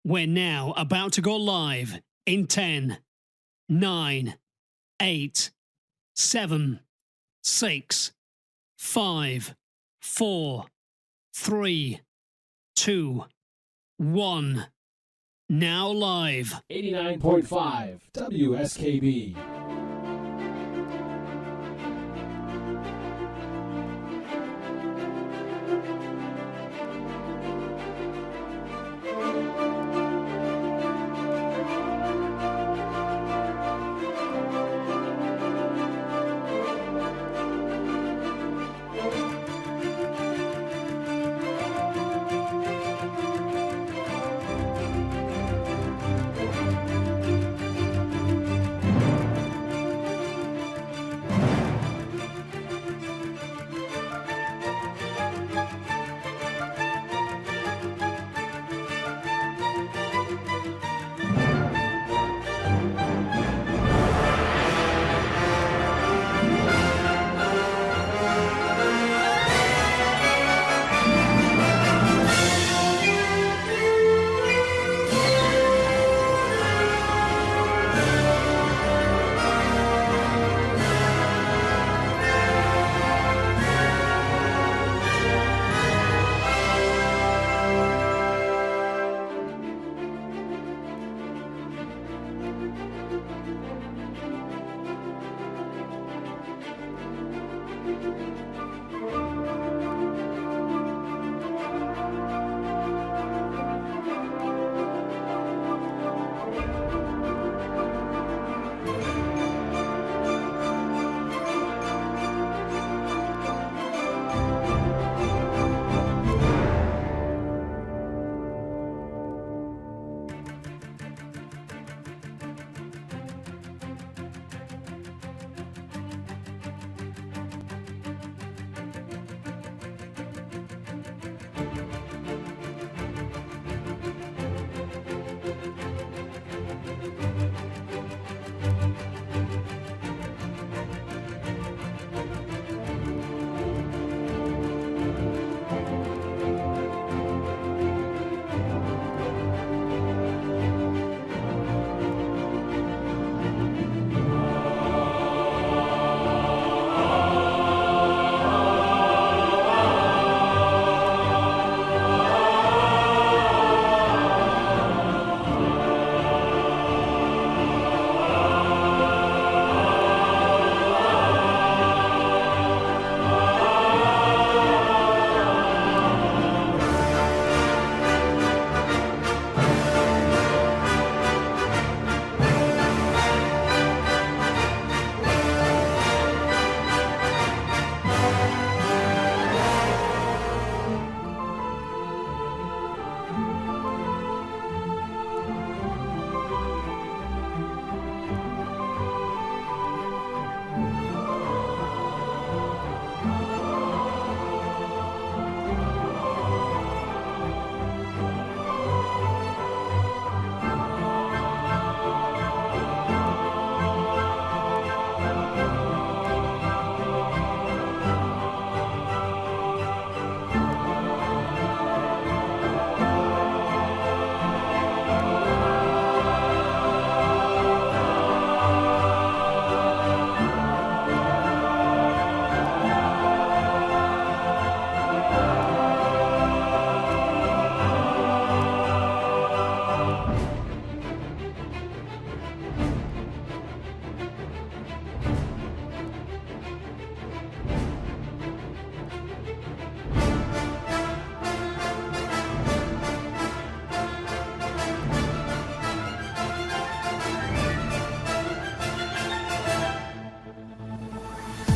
We're now about to go live in 10, 9, 8, 7, 6, 5, 4, 3, 2, 1. Now live. 89.5 WSKB.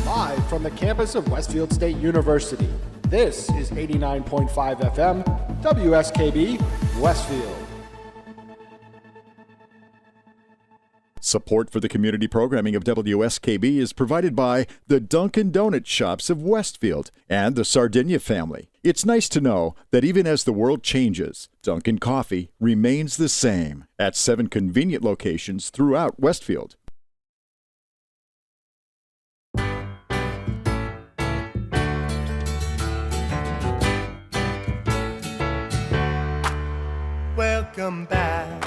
Live from the campus of Westfield State University, this is 89.5 FM, WSKB, Westfield. Support for the community programming of WSKB is provided by the Dunkin' Donut Shops of Westfield and the Sardinia family. It's nice to know that even as the world changes, Dunkin' Coffee remains the same at 7 convenient locations throughout Westfield. Well, welcome back.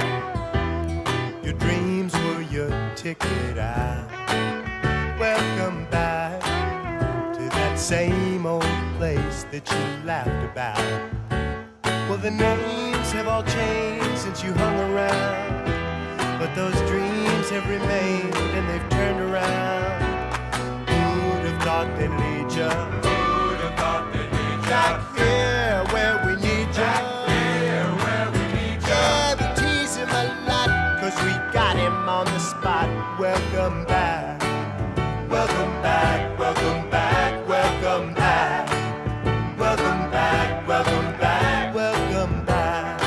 Your dreams were your ticket out. Welcome back to that same old place that you laughed about. Well, the names have all changed since you hung around, but those dreams have remained and they've turned around. Who'd have thought they'd lead ya? Who'd have thought they'd lead ya? Back here where we need ya. Back here where we need ya. Yeah, we tease him a lot, 'cause we got him on the spot. Welcome back. Welcome back, welcome back, welcome back. Welcome back, welcome back, welcome back.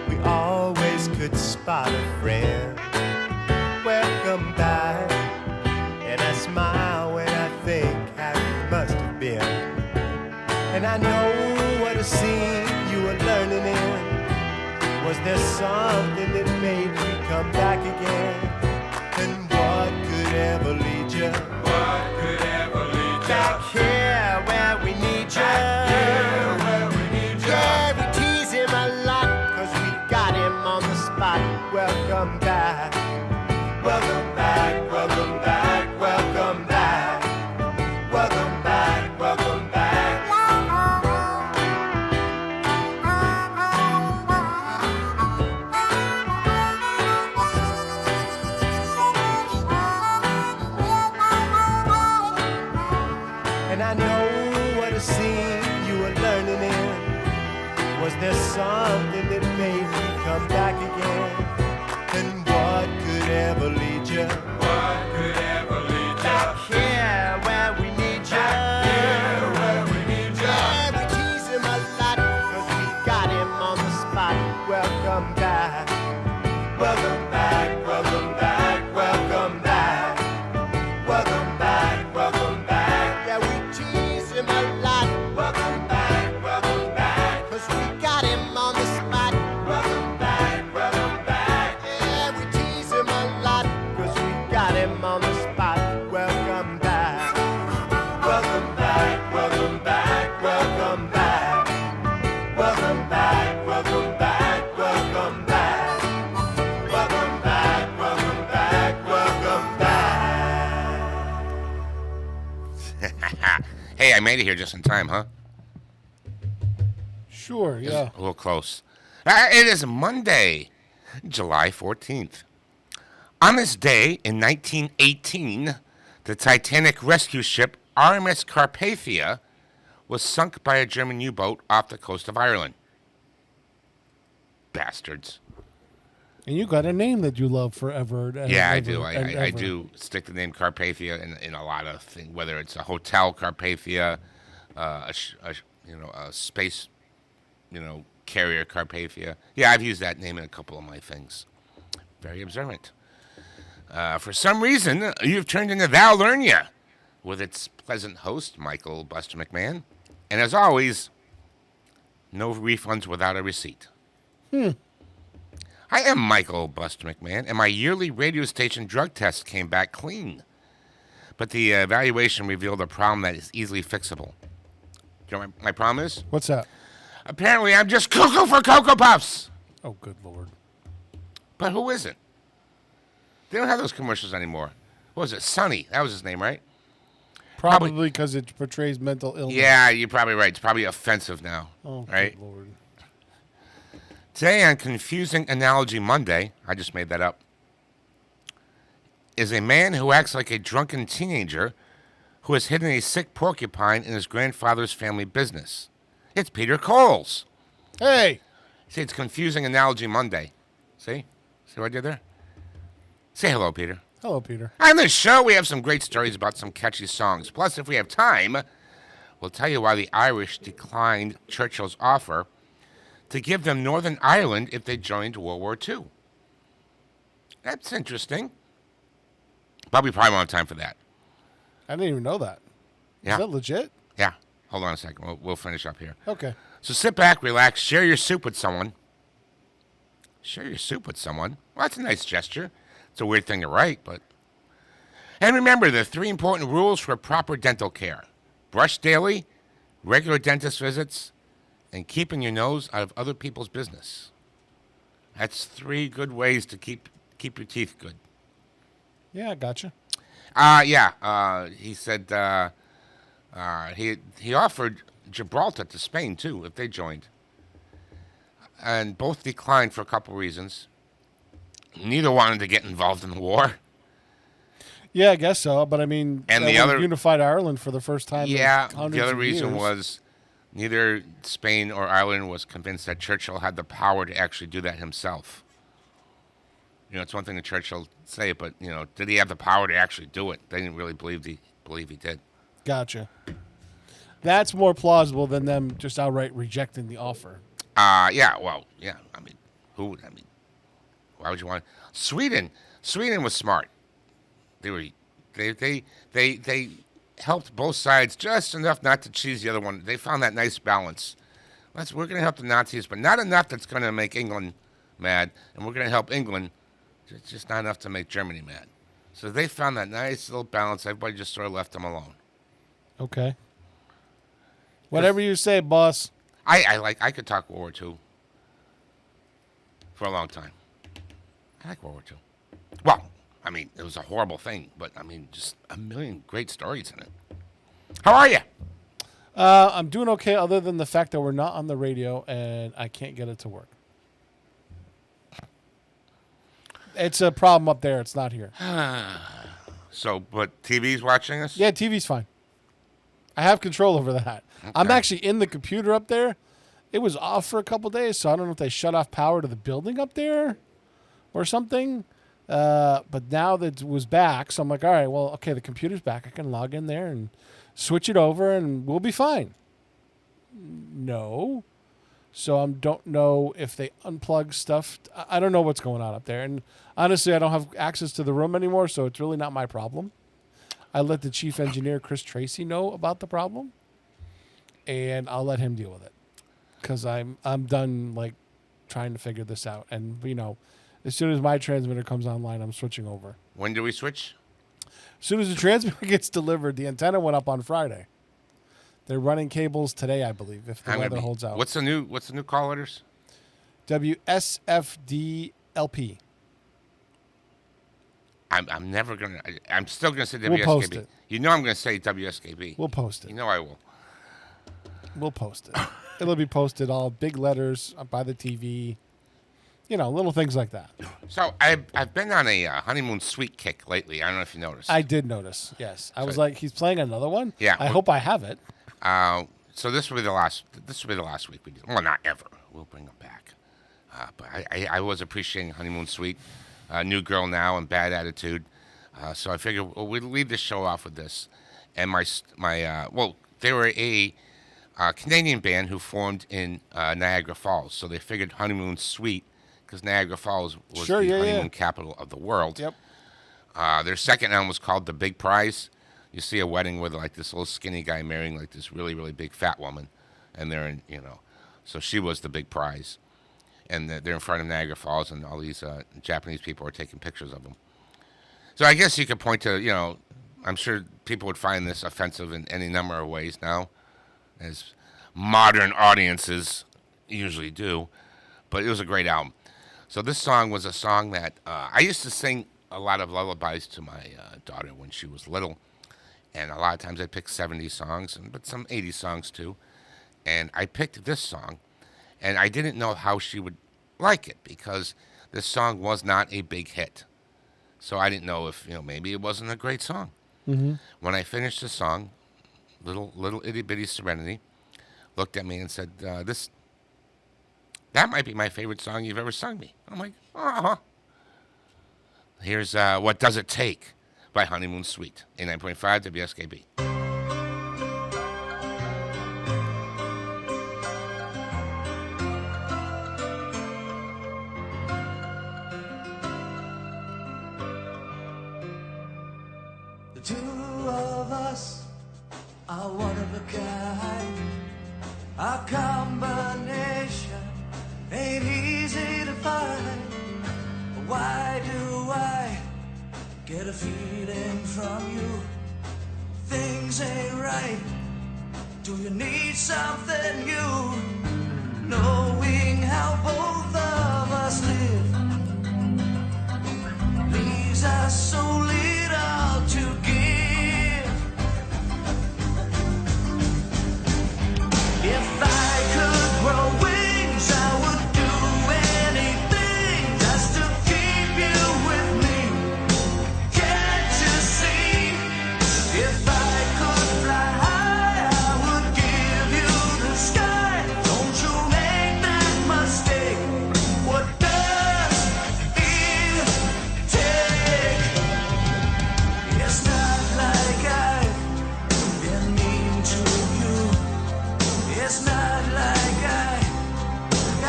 We always could spot a friend. Welcome back. And I smile when I think how it must have been. And I know what a scene you were learning in. Was there something that made you come back again? And what could ever lead you? What could ever lead you? Back here where we need you. Back here where we need you. Yeah, we tease him a lot, 'cause we got him on the spot. Welcome back. Welcome back, welcome back, welcome back. Welcome back, welcome back. And I know what a scene you were learning in. Was there something that made you come back again? And what could ever lead you? What could ever lead you? Back here where we need you. Back here where we need you. Yeah, we tease him a lot, 'cause we got him on the spot. Welcome back. Welcome back, welcome back, welcome back. Welcome back, welcome back. Yeah, we tease him a lot. Welcome back, 'cause we got him on the spot. Welcome back, welcome back. Yeah, we tease him a lot, 'cause we got him on the spot. Welcome back. Welcome back, welcome back, welcome back. Welcome back, welcome back, welcome back. Welcome back, welcome back, welcome back. Hey, I made it here just in time, huh? Sure, yeah. A little close. It is Monday, July 14th. On this day in 1918, the Titanic rescue ship RMS Carpathia was sunk by a German U-boat off the coast of Ireland. Bastards. And you got a name that you love forever. And Yeah, I ever do. and I ever. do stick the name Carpathia in a lot of things, whether it's a hotel Carpathia, a space, carrier Carpathia. Yeah, I've used that name in a couple of my things. Very observant. For some reason, you've turned into Thou Learn Ya with its pleasant host, Michael Buster McMahon. And as always, no refunds without a receipt. I am Michael Buster McMahon, and my yearly radio station drug test came back clean. But the evaluation revealed a problem that is easily fixable. Do you know what my problem is? What's that? Apparently, I'm just cuckoo for Cocoa Puffs. Oh, good Lord. But who isn't? They don't have those commercials anymore. What was it? Sonny. That was his name, right? Probably because it portrays mental illness. Yeah, you're probably right. It's probably offensive now. Oh, right? good Lord. Today on Confusing Analogy Monday, I just made that up, is a man who acts like a drunken teenager who has hidden a sick porcupine in his grandfather's family business. It's Peter Coles. Hey! See, it's Confusing Analogy Monday. See? See what I did there? Say hello, Peter. Hello, Peter. On this show, we have some great stories about some catchy songs. Plus, if we have time, we'll tell you why the Irish declined Churchill's offer to give them Northern Ireland if they joined World War II. That's interesting. But we probably won't have time for that. I didn't even know that. Yeah. Is that legit? Yeah. Hold on a second. We'll finish up here. Okay. So sit back, relax, share your soup with someone. Share your soup with someone? Well, that's a nice gesture. It's a weird thing to write, but... And remember the 3 important rules for proper dental care. Brush daily, regular dentist visits, and keeping your nose out of other people's business. That's 3 good ways to keep your teeth good. Yeah, I gotcha. He said he offered Gibraltar to Spain too if they joined, and both declined for a couple reasons. Neither wanted to get involved in the war. Yeah, I guess so. But I mean, And that the other- unified Ireland for the first time. Yeah, in hundreds the other of reason years. was neither Spain or Ireland was convinced that Churchill had the power to actually do that himself. You know, it's one thing that Churchill say, but you know, did he have the power to actually do it? They didn't really believe he did. Gotcha. That's more plausible than them just outright rejecting the offer. Yeah. Well, yeah. I mean, why would you want Sweden? Sweden was smart. They helped both sides just enough not to cheese the other one. They found that nice balance. We're going to help the Nazis, but not enough that's going to make England mad, and we're going to help England, just not enough to make Germany mad. So they found that nice little balance. Everybody just sort of left them alone. Okay. Whatever you say, boss. I could talk World War II for a long time. I like World War II. Well, I mean, it was a horrible thing, but I mean, just a million great stories in it. How are you? I'm doing okay, other than the fact that we're not on the radio and I can't get it to work. It's a problem up there. It's not here. So, but TV's watching us? Yeah, TV's fine. I have control over that. Okay. I'm actually in the computer up there. It was off for a couple days, so I don't know if they shut off power to the building up there or something. But now that it was back, so I'm like, all right, well, okay, the computer's back. I can log in there and switch it over, and we'll be fine. No. So I don't know if they unplug stuff. I don't know what's going on up there. And honestly, I don't have access to the room anymore, so it's really not my problem. I let the chief engineer, Chris Tracy, know about the problem, and I'll let him deal with it because I'm done like trying to figure this out. And you know, as soon as my transmitter comes online, I'm switching over. When do we switch? As soon as the transmitter gets delivered, the antenna went up on Friday. They're running cables today, I believe, if the weather holds out. What's the new call letters? WSFD-LP. I'm never gonna. I'm still gonna say WSKB. We'll post it. You know I'm gonna say WSKB. We'll post it. You know I will. We'll post it. It'll be posted all big letters by the TV. You know, little things like that. So I've been on a honeymoon suite kick lately. I don't know if you noticed. I did notice. Yes, I was like, he's playing another one. Yeah. I hope I have it. So this will be the last. This will be the last week we do. Well, not ever. We'll bring them back. But I was appreciating honeymoon suite. New girl now and bad attitude. So I figured we'd leave the show off with this. And they were a Canadian band who formed in Niagara Falls. So they figured honeymoon suite because Niagara Falls was the honeymoon capital of the world. Yep. Their second album was called The Big Prize. You see a wedding with like this little skinny guy marrying like this really, really big fat woman. And they're in, so she was the big prize. And they're in front of Niagara Falls, and all these Japanese people are taking pictures of them. So I guess you could point to, I'm sure people would find this offensive in any number of ways now, as modern audiences usually do. But it was a great album. So this song was a song that I used to sing a lot of lullabies to my daughter when she was little. And a lot of times I picked 70s songs, but some 80s songs too. And I picked this song. And I didn't know how she would like it because this song was not a big hit. So I didn't know if, maybe it wasn't a great song. Mm-hmm. When I finished the song, little itty bitty Serenity looked at me and said, that might be my favorite song you've ever sung me. I'm like, Here's What Does It Take by Honeymoon Suite, 89.5 WSKB. Two of us are one of a kind. Our combination ain't easy to find. Why do I get a feeling from you? Things ain't right. Do you need something new? Knowing how both of us live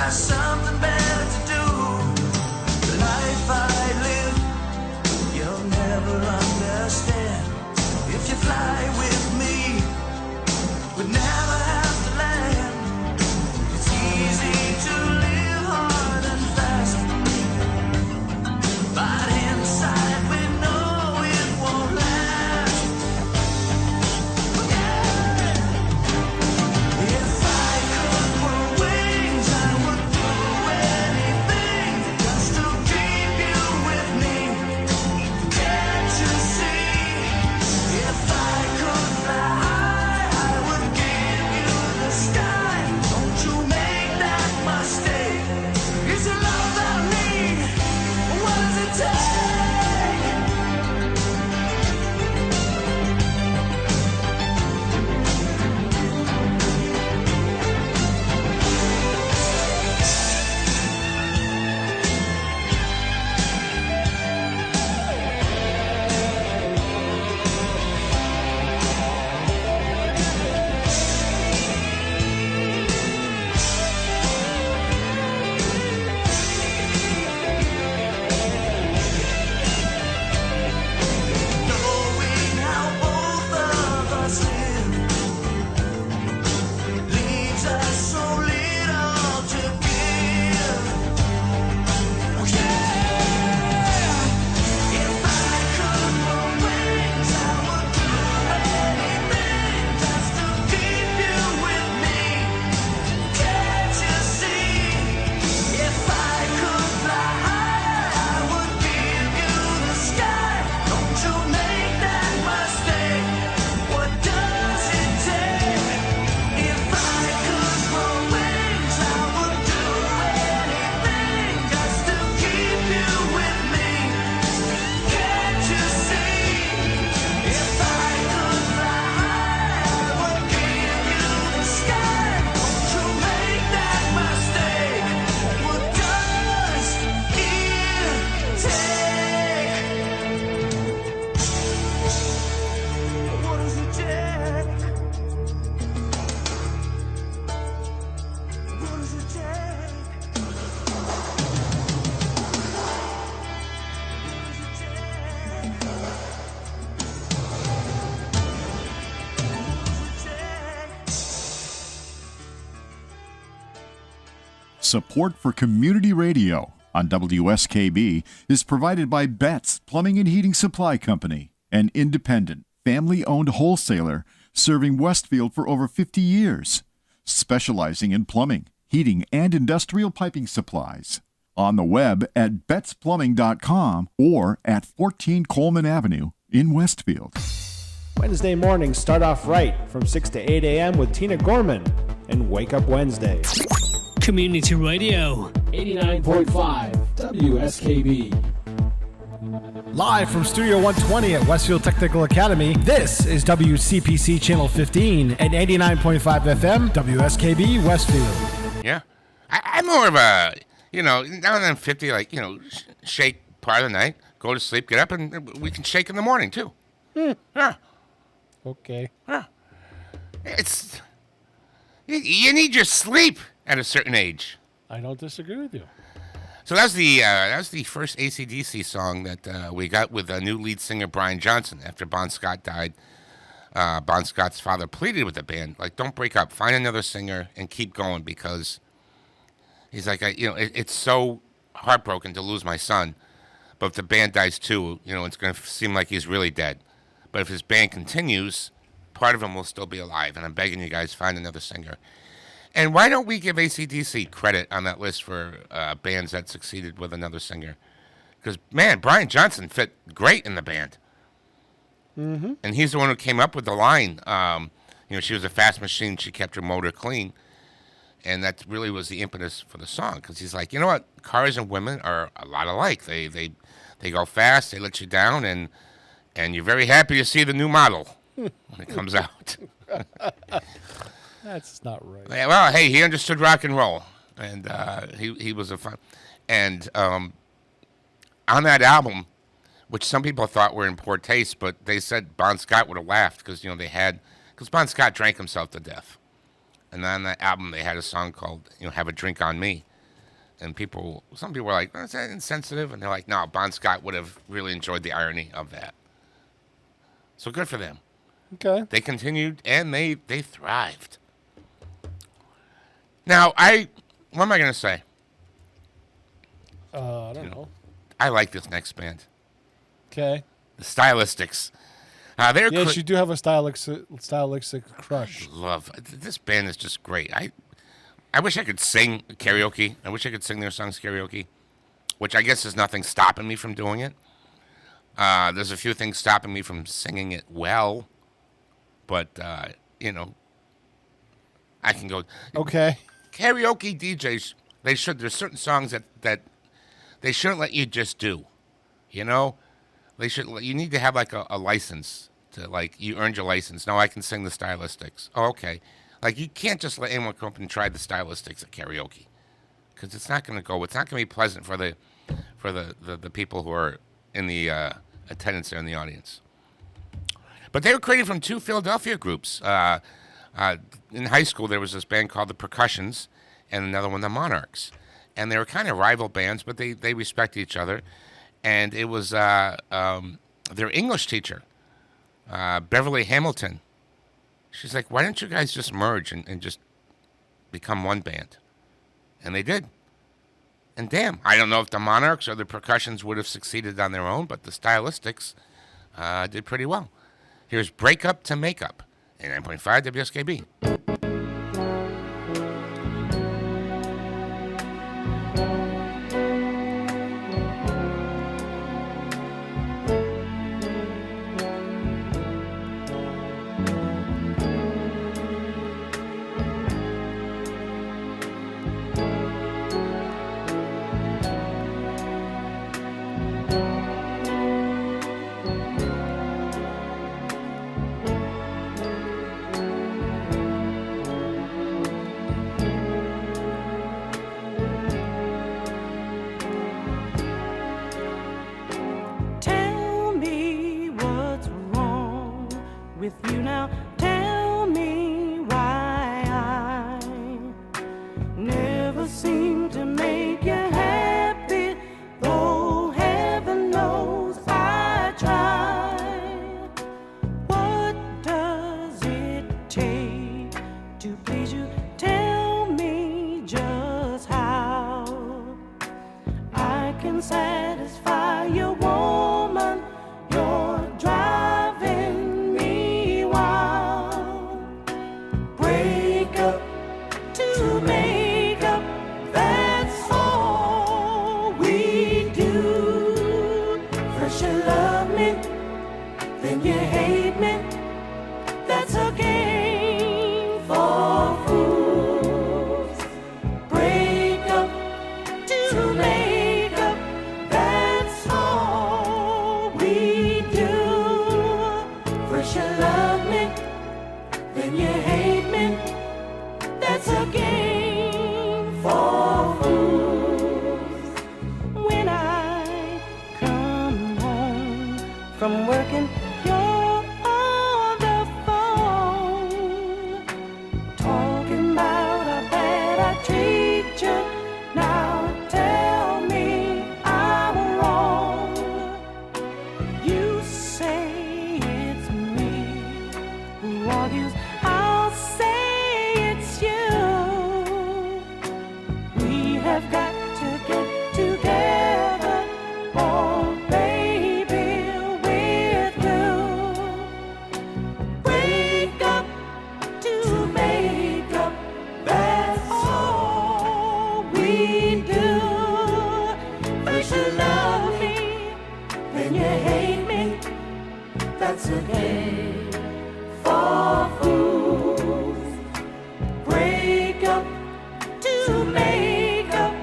got something better to do. The life I live, you'll never understand. If you fly with me, we'd never have to land. It's easy to live hard and fast, but inside we know it won't last. Yeah. If I could grow wings, I would do anything just to keep you with me. Can't you see? If I could fly high, I would give you the sky. Don't you make that mistake. It's the love that I need. What does it take? Knowing how both of us live leaves us so little to give. Yeah. If I could grow wings, I would do anything just to keep you with me. Can't you see? If I could fly high, I would give you the sky. Don't you make that mistake. What does it take? If I could grow wings, I would do anything just to keep you with me. Can't you see? If I could fly high, I would give you the sky. Don't you make that mistake. What does it take? What does it take? What does it take? Support for community radio on WSKB is provided by Betts Plumbing and Heating Supply Company, an independent, family-owned wholesaler serving Westfield for over 50 years, specializing in plumbing, heating, and industrial piping supplies. On the web at bettsplumbing.com or at 14 Coleman Avenue in Westfield. Wednesday mornings start off right from 6 to 8 a.m. with Tina Gorman and Wake Up Wednesday. Community Radio. 89.5 WSKB. Live from Studio 120 at Westfield Technical Academy, this is WCPC Channel 15 at 89.5 FM, WSKB, Westfield. Yeah. I'm more of a, now that I'm 50, shake part of the night, go to sleep, get up, and we can shake in the morning, too. Yeah. Okay. Yeah. You need your sleep at a certain age. I don't disagree with you. So that was the first AC/DC song that we got with a new lead singer, Brian Johnson. After Bon Scott died, Bon Scott's father pleaded with the band, like, don't break up, find another singer and keep going, because he's like, it's so heartbroken to lose my son, but if the band dies too, it's going to seem like he's really dead. But if his band continues, part of him will still be alive, and I'm begging you guys, find another singer. And why don't we give AC/DC credit on that list for bands that succeeded with another singer? Because, man, Brian Johnson fit great in the band. Mm-hmm. And he's the one who came up with the line, she was a fast machine, she kept her motor clean. And that really was the impetus for the song. Because he's like, you know what? Cars and women are a lot alike. They go fast, they let you down, and you're very happy to see the new model when it comes out. That's not right. Yeah, well, hey, he understood rock and roll, and he was a fun. And on that album, which some people thought were in poor taste, but they said Bon Scott would have laughed because because Bon Scott drank himself to death. And on that album, they had a song called "Have a Drink on Me," and some people were like, oh, is that insensitive? And they're like, no, Bon Scott would have really enjoyed the irony of that. So good for them. Okay. They continued, and they thrived. Now, what am I going to say? I don't know. I like this next band, Okay. the Stylistics. Yes, you do have a stylistic crush. Love this band is just great. I wish I could sing karaoke. I wish I could sing their songs karaoke, which I guess is nothing stopping me from doing it. There's a few things stopping me from singing it well, but I can go. Okay. Karaoke DJs, there's certain songs that they shouldn't let you just do. You need to have like a license to, like, you earned your license. Now I can sing the Stylistics. Oh, okay. Like, you can't just let anyone come up and try the Stylistics at karaoke, because it's not going to go. It's not going to be pleasant for the people who are in the attendance there in the audience. But they were created from two Philadelphia groups. In high school, there was this band called the Percussions and another one, the Monarchs. And they were kind of rival bands, but they respected each other. And it was their English teacher, Beverly Hamilton. She's like, why don't you guys just merge and just become one band? And they did. And damn, I don't know if the Monarchs or the Percussions would have succeeded on their own, but the Stylistics did pretty well. Here's Break Up to Make Up, 89.5 WSKB. Tell me what's wrong with you now. Tell me why I never seem to make you happy, though heaven knows I try. What does it take to please you? Tell me just how I can satisfy your woman. You're driving me wild. Break up to make up, that's all we do. First you love me, then you hate me. That's a game for fools. Break up to make up, that's all we do. First you love me, then you hate me. That's a game for fools. When I come home from working, you're on the phone, talking about how bad I treat you. Now tell me I'm wrong. You say it's me who argues, I'll say it's you. We have got to get together, oh baby, we're through. Break up to make up, that's all we do. First you love me, then you hate me. That's a game for fools. Break up to make up,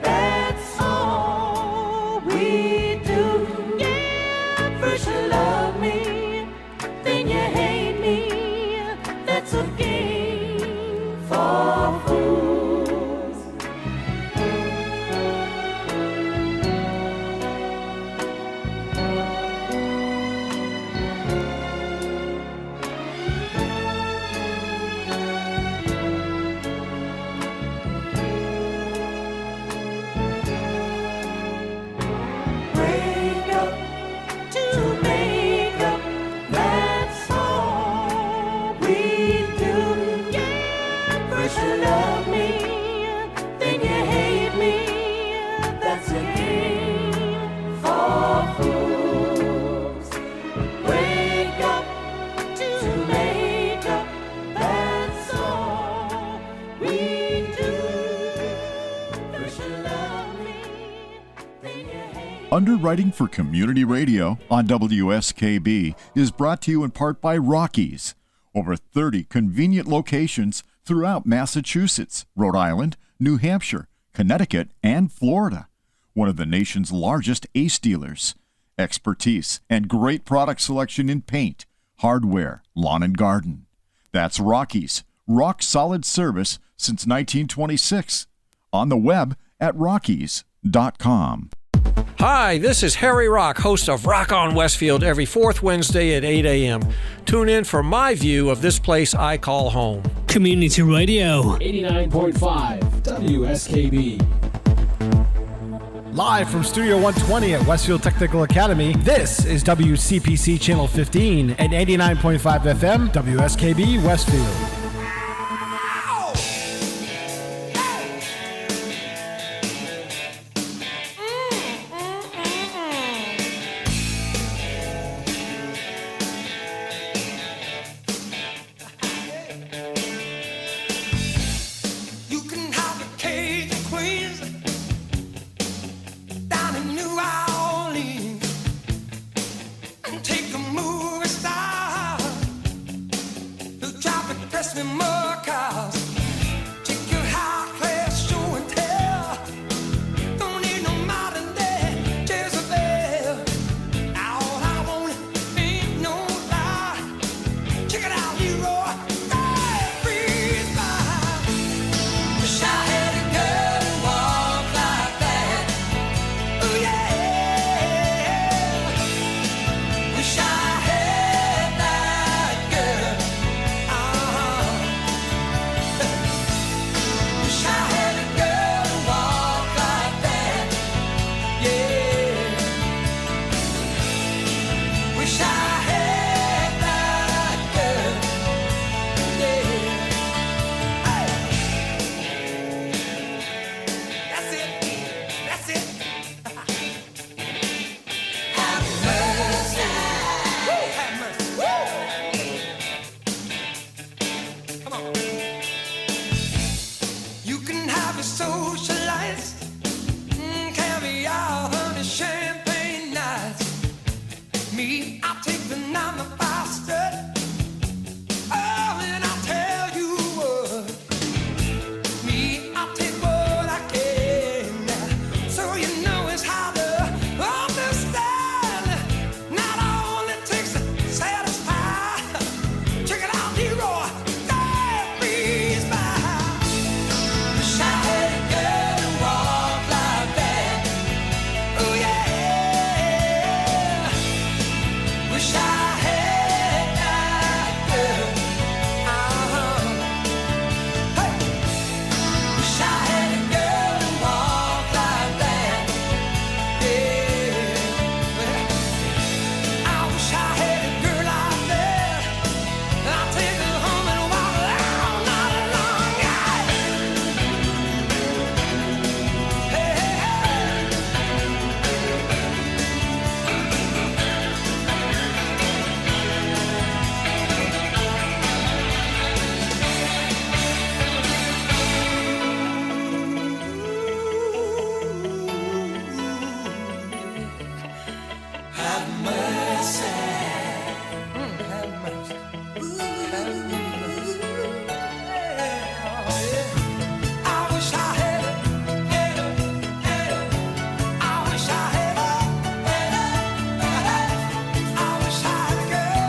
that's all we do. Yeah, first you love me, then you hate me. That's a game for fools. Underwriting for Community Radio on WSKB is brought to you in part by Rockies. Over 30 convenient locations throughout Massachusetts, Rhode Island, New Hampshire, Connecticut, and Florida. One of the nation's largest ACE dealers. Expertise and great product selection in paint, hardware, lawn and garden. That's Rockies. Rock solid service since 1926. On the web at rockies.com. Hi, this is Harry Rock, host of Rock on Westfield every fourth Wednesday at 8 a.m. Tune in for my view of this place I call home. Community Radio. 89.5 WSKB. Live from Studio 120 at Westfield Technical Academy, this is WCPC Channel 15 and 89.5 FM, WSKB Westfield. You can have a cake and Queens down in New Orleans and take a movie star who drive the press me more cars. Take your high class show and tell. Don't need no modern day Jezebel. All I want ain't no lie. Check it out, Leroy. Hey, breeze by. Wish I had a girl who walked like that. Oh yeah. Wish I had that girl. Wish I had a girl who walked like that. Yeah. Wish I had that girl. Yeah. Hey. That's it. That's it. Have mercy. Woo. Have mercy. Woo. Come on. You can have your socialites, caviar, honey, champagne nights. Me, I'll take the 9-to-5 stud. Oh, and I'll tell you what. Me, I'll take what I can. So you know it's hard to understand. Not all it takes to satisfy. Check it out, Leroy. Hey, breeze by. Wish I had a girl who walked like that. Oh yeah. Wish I had that girl. Hey. Wish I had a girl who walked like that. Yeah. Well, I wish I had a girl like that. I'll take her home and walk all night long. Yeah. Hey, hey, have mercy. Have mercy. Have mercy. I wish I had it. I wish I had it. I wish I had a girl.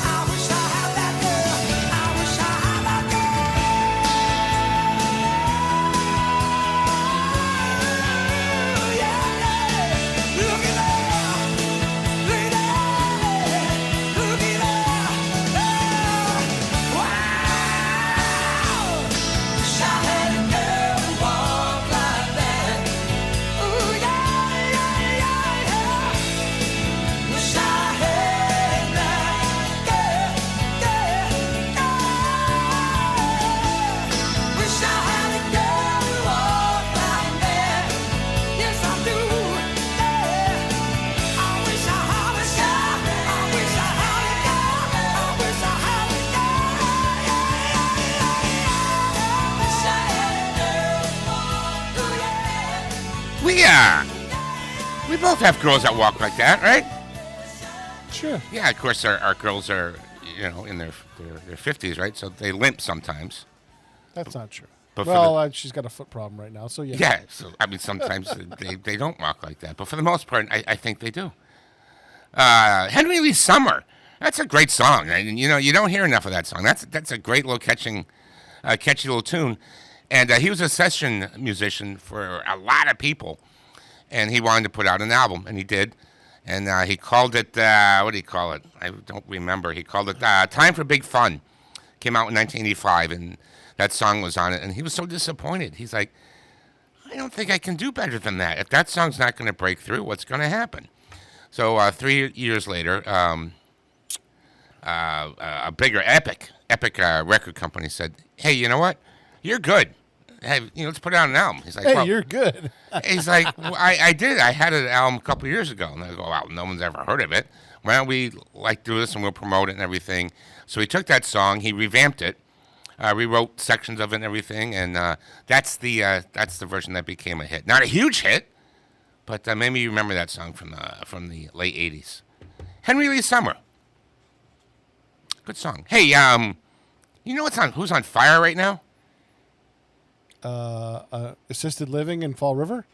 I wish I had that girl. I wish I had that girl. Yeah, yeah. Look at that. Look at that. Look at that. Wow. Wish I had a girl who walked like that. Ooh, yeah, yeah, yeah, yeah. Wish I had that girl. Yeah, yeah. Wish I had a girl who walked like that. Yes, I do. Yeah. I wish I had a girl. I wish I had a girl. I wish I had a girl. Wish I had a girl. Ooh, yeah. We are We both have girls that walk like that, right? Sure. Yeah, of course our girls are, in their 50s, right? So they limp sometimes. That's not true. But well, she's got a foot problem right now, so yeah. Yeah, so I mean, sometimes they don't walk like that, but for the most part, I think they do. Henry Lee Summer, that's a great song, and you don't hear enough of that song. That's a great little catchy little tune, and he was a session musician for a lot of people, and he wanted to put out an album, and he did, and he called it what do you call it? I don't remember. He called it "Time for Big Fun." Came out in 1985, and that song was on it, and he was so disappointed. He's like, I don't think I can do better than that. If that song's not going to break through, what's going to happen? So 3 years later, a bigger Epic record company said, hey, you know what? You're good. Hey, let's put out an album. He's like, Hey, well, you're good. he's like, well, I did. I had an album a couple of years ago. And I go, wow, no one's ever heard of it. Why don't we do this and we'll promote it and everything? So he took that song, he revamped it, rewrote sections of it and everything, and that's the version that became a hit. Not a huge hit, but maybe you remember that song from the late '80s. Henry Lee Summer, good song. Hey, you know who's on fire right now? Assisted living in Fall River?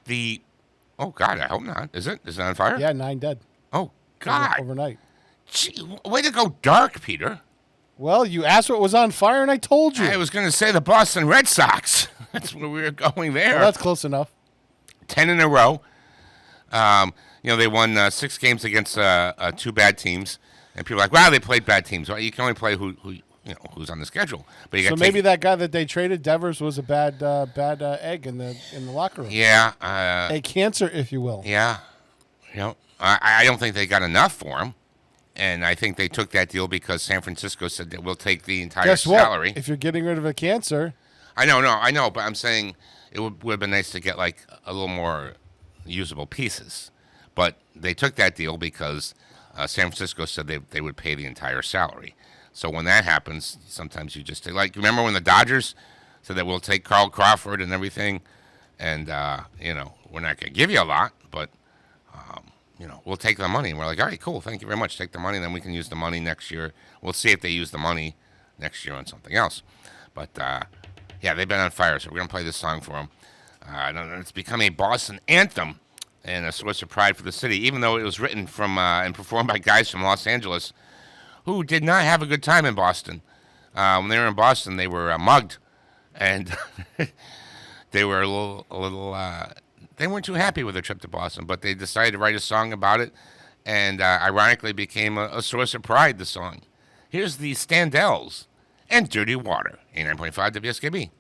Oh God, I hope not. Is it? Is it on fire? Yeah, 9 dead. Oh God. Overnight. Gee, way to go dark, Peter. Well, you asked what was on fire, and I told you. I was going to say the Boston Red Sox. That's where we were going there. Well, that's close enough. 10 in a row. They won 6 games against 2 bad teams, and people are like, wow, they played bad teams. Well, you can only play who's on the schedule. But you so maybe that guy that they traded, Devers, was a bad egg in the locker room. Yeah. A cancer, if you will. Yeah. I don't think they got enough for him. And I think they took that deal because San Francisco said that we'll take the entire salary. If you're getting rid of a cancer. I know, but I'm saying it would have been nice to get like a little more usable pieces. But they took that deal because San Francisco said they would pay the entire salary. So when that happens, sometimes you just take, like, remember when the Dodgers said that we'll take Carl Crawford and everything, and we're not going to give you a lot, but we'll take the money. And we're like, all right, cool, thank you very much. Take the money, then we can use the money next year. We'll see if they use the money next year on something else. But they've been on fire, so we're going to play this song for them. It's become a Boston anthem and a source of pride for the city, even though it was written from and performed by guys from Los Angeles who did not have a good time in Boston. When they were in Boston, they were mugged, and they were a little they weren't too happy with their trip to Boston, but they decided to write a song about it, and ironically became a source of pride, the song. Here's the Standells and Dirty Water, 89.5 WSKB.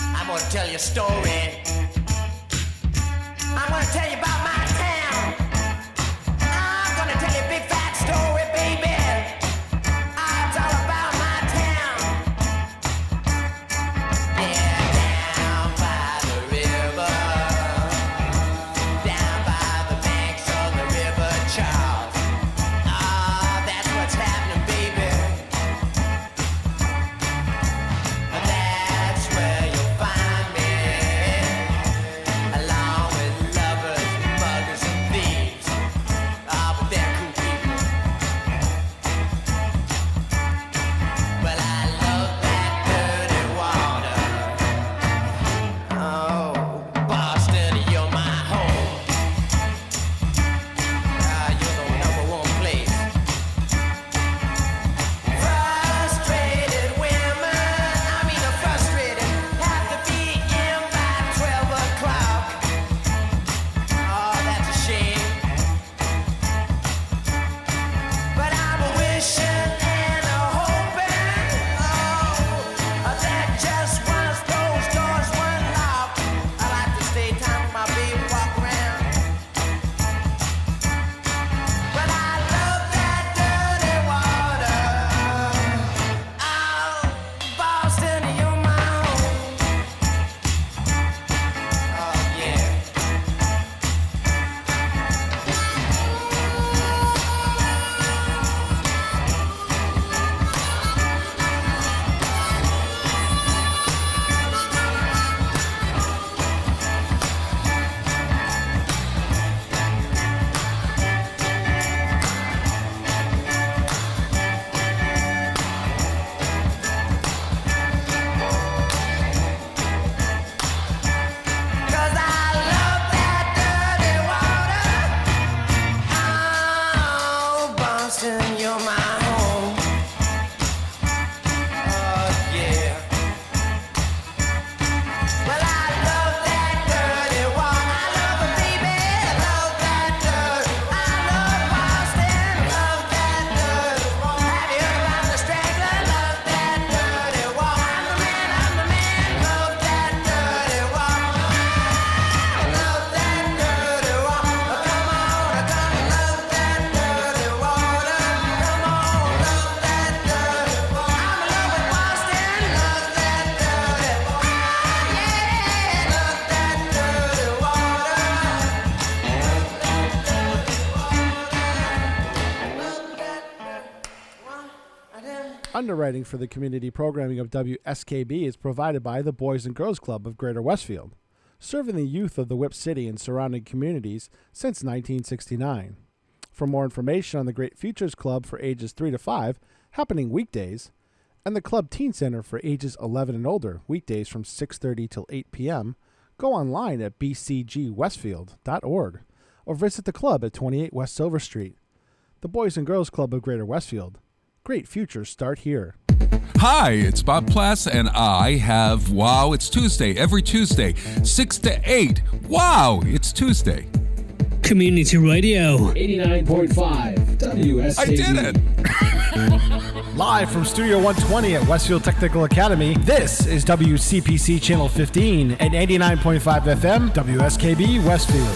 I'm gonna tell you a story. I'm gonna tell you about my town. I'm gonna tell you a big fat story, baby. It's all about my town. Yeah, down by the river, down by the banks of the River Charles. That's what's happening, baby. That's where you'll find me. Underwriting for the community programming of WSKB is provided by the Boys and Girls Club of Greater Westfield, serving the youth of the Whip City and surrounding communities since 1969. For more information on the Great Futures Club for ages 3 to 5, happening weekdays, and the Club Teen Center for ages 11 and older, weekdays from 6:30 till 8 p.m., go online at bcgwestfield.org or visit the club at 28 West Silver Street. The Boys and Girls Club of Greater Westfield. Great futures start here. Hi, it's Bob Plass, and I have Wow, It's Tuesday, every Tuesday, 6 to 8. Wow, it's Tuesday. Community Radio. 89.5 WSKB. I did it! Live from Studio 120 at Westfield Technical Academy, this is WCPC Channel 15 and 89.5 FM, WSKB Westfield.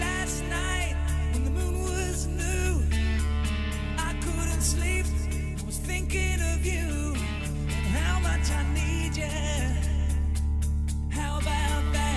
Last night, when the moon was new, I couldn't sleep. I was thinking of you and how much I need you. How about that?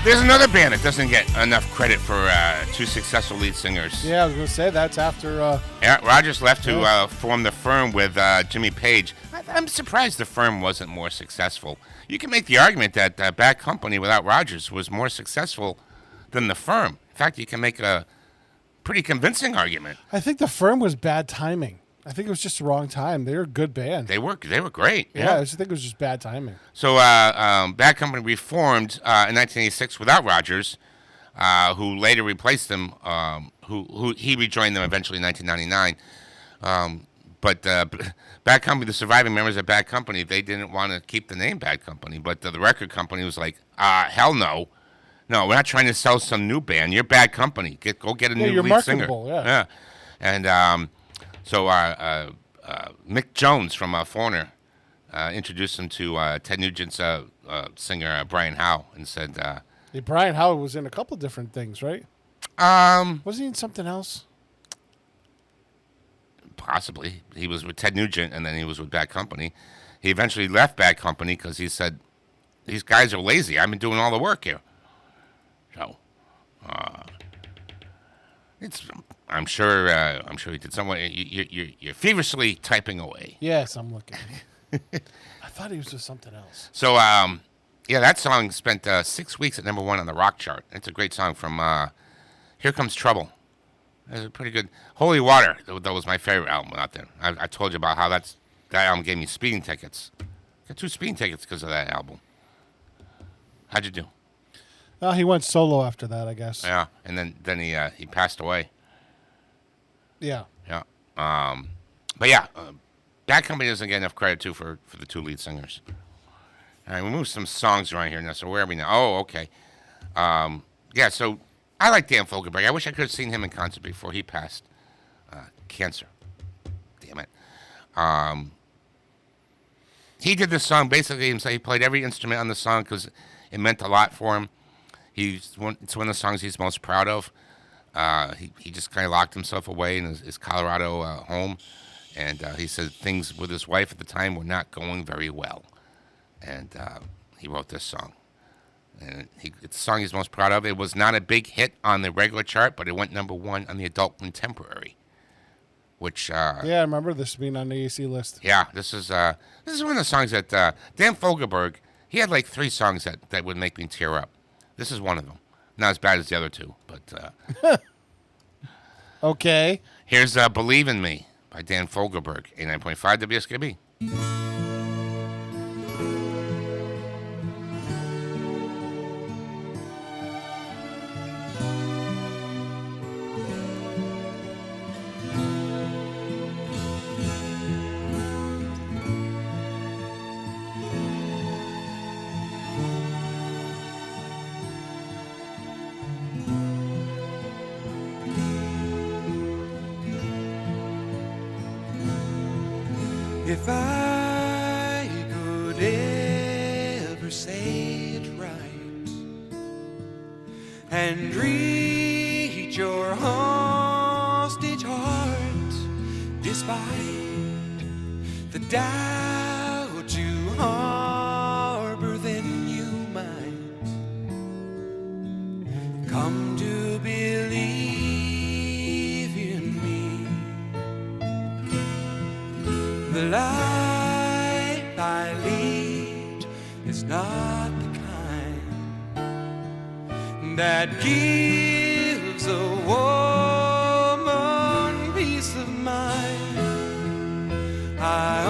There's another band that doesn't get enough credit for two successful lead singers. Yeah, I was going to say that's after. Yeah, Rogers left to form the Firm with Jimmy Page. I'm surprised the Firm wasn't more successful. You can make the argument that Bad Company without Rogers was more successful than the Firm. In fact, you can make a pretty convincing argument. I think the Firm was bad timing. I think it was just the wrong time. They were a good band. They were great. Yeah, I just think it was just bad timing. So Bad Company reformed in 1986 without Rogers, who later replaced them. Who he rejoined them eventually in 1999. But Bad Company, the surviving members of Bad Company, they didn't want to keep the name Bad Company. But the record company was like, hell no. No, we're not trying to sell some new band. You're Bad Company. Go get a new lead singer. Yeah. And so Mick Jones from Foreigner introduced him to Ted Nugent's singer, Brian Howe, and said... Brian Howe was in a couple different things, right? Wasn't he in something else? Possibly. He was with Ted Nugent, and then he was with Bad Company. He eventually left Bad Company because he said, these guys are lazy. I've been doing all the work here. So, I'm sure he did somewhat. You're feverishly typing away. Yes, I'm looking. I thought he was with something else. So, yeah, that song spent 6 weeks at #1 on the rock chart. It's a great song from Here Comes Trouble. It's a pretty good. Holy Water, that was my favorite album out there. I told you about how that album gave me speeding tickets. Got 2 speeding tickets because of that album. How'd you do? He went solo after that, I guess. Yeah, and then he passed away. Yeah. Yeah. But yeah, Bad Company doesn't get enough credit too for the 2 lead singers. All right, we moved some songs around here now. So where are we now? Oh, okay. Yeah, so I like Dan Fogelberg. I wish I could have seen him in concert before he passed cancer. Damn it. He did this song basically himself. He played every instrument on the song because it meant a lot for him. It's one of the songs he's most proud of. He just kind of locked himself away in his Colorado home, and he said things with his wife at the time were not going very well, and he wrote this song. And it's the song he's most proud of. It was not a big hit on the regular chart, but it went #1 on the adult contemporary, which yeah, I remember this being on the AC list. Yeah, this is one of the songs that Dan Fogelberg, he had like 3 songs that would make me tear up. This is one of them. Not as bad as the other 2, but okay. Here's Believe in Me by Dan Fogelberg, 89.5 WSKB. If I could ever say it right and reach your hostage heart, despite the doubt you harbor, then you might come to believe in me. The life I lead is not the kind that gives a woman peace of mind. I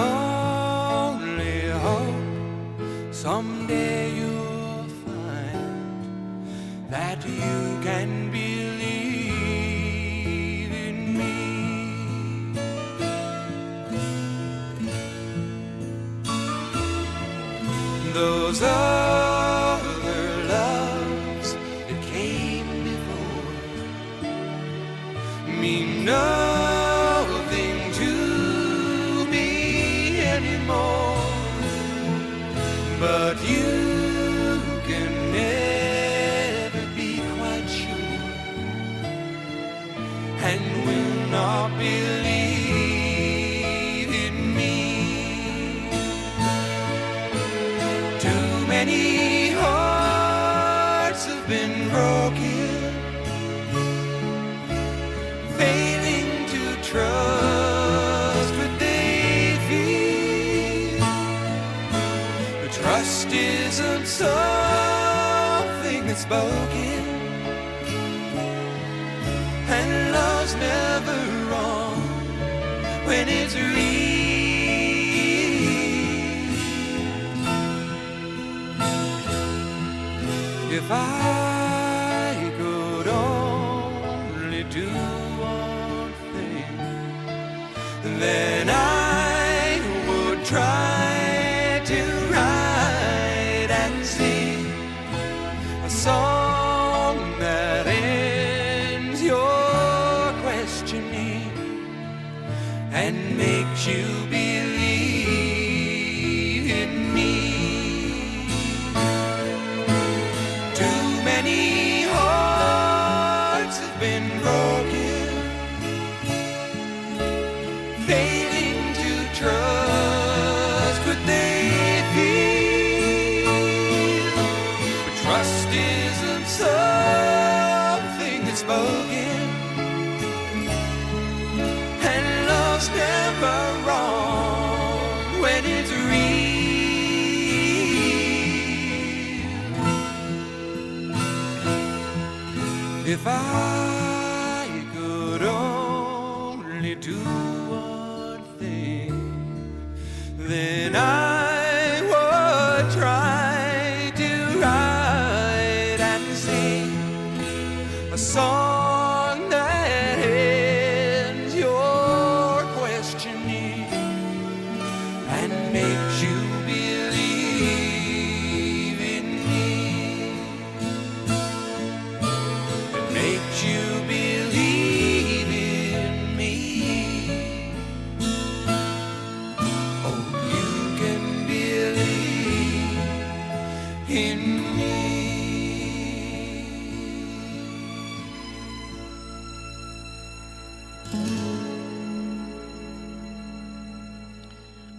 only hope someday you'll find that you can believe in me. Those other loves that came before mean nothing to me anymore. But you can never be quite sure and will not believe in me. Too many hearts have been something that's spoken, and love's never wrong when it's real. If I could only do one thing, then I would try to write and sing a song that ends your questioning and makes you believe in me. Too many hearts have been broken, failing to trust what they feel. But trust isn't something that's spoken, and love's never wrong when it's real. If I could only do one thing, then I would try to write and sing a song that ends your questioning and makes you believe in me, and makes you believe in me. Oh, you can believe in me.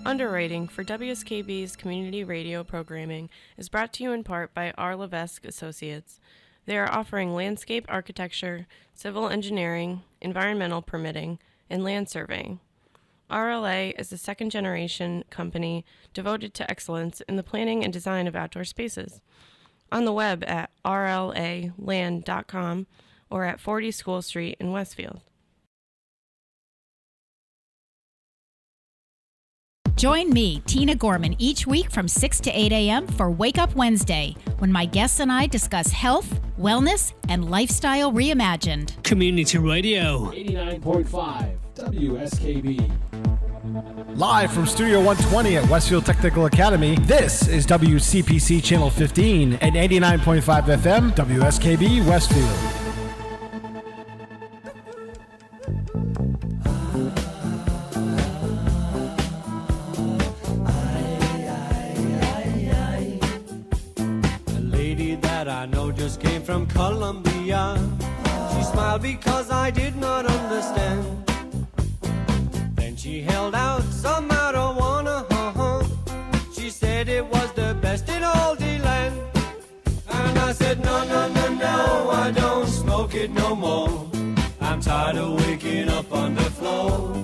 Underwriting for WSKB's community radio programming is brought to you in part by R. Levesque Associates. They are offering landscape architecture, civil engineering, environmental permitting, and land surveying. RLA is a second-generation company devoted to excellence in the planning and design of outdoor spaces. On the web at rlaland.com or at 40 School Street in Westfield. Join me, Tina Gorman, each week from 6 to 8 a.m. for Wake Up Wednesday, when my guests and I discuss health, wellness, and lifestyle reimagined. Community Radio. 89.5 WSKB. Live from Studio 120 at Westfield Technical Academy, this is WCPC Channel 15 and 89.5 FM, WSKB Westfield. A lady that I know just came from Colombia. She smiled because I did not understand. Then she held out some marijuana. She said it was the best in all the land. And I said, no, no, no, no, I don't smoke it no more. I'm tired of waking up on the floor.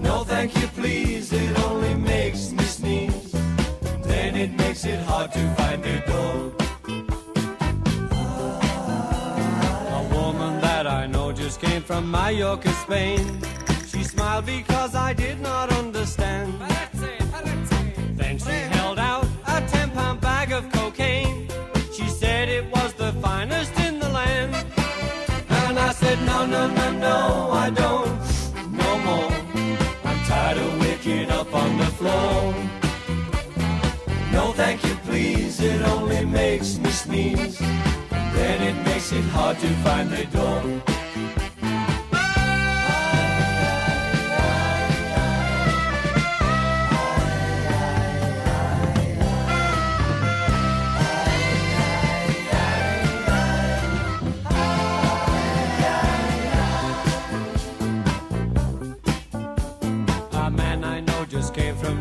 No, thank you, please, it only makes me sneeze. Then it makes it hard to find the door. A woman that I know just came from Mallorca, Spain. She smiled because I did not understand. Then she held out a 10-pound bag of cocaine. She said it was the finest in the land. And I said, no, no, no, no, I don't, no more. I'm tired of waking up on the floor. No, thank you, please, it only makes me sneeze. Then it makes it hard to find the door.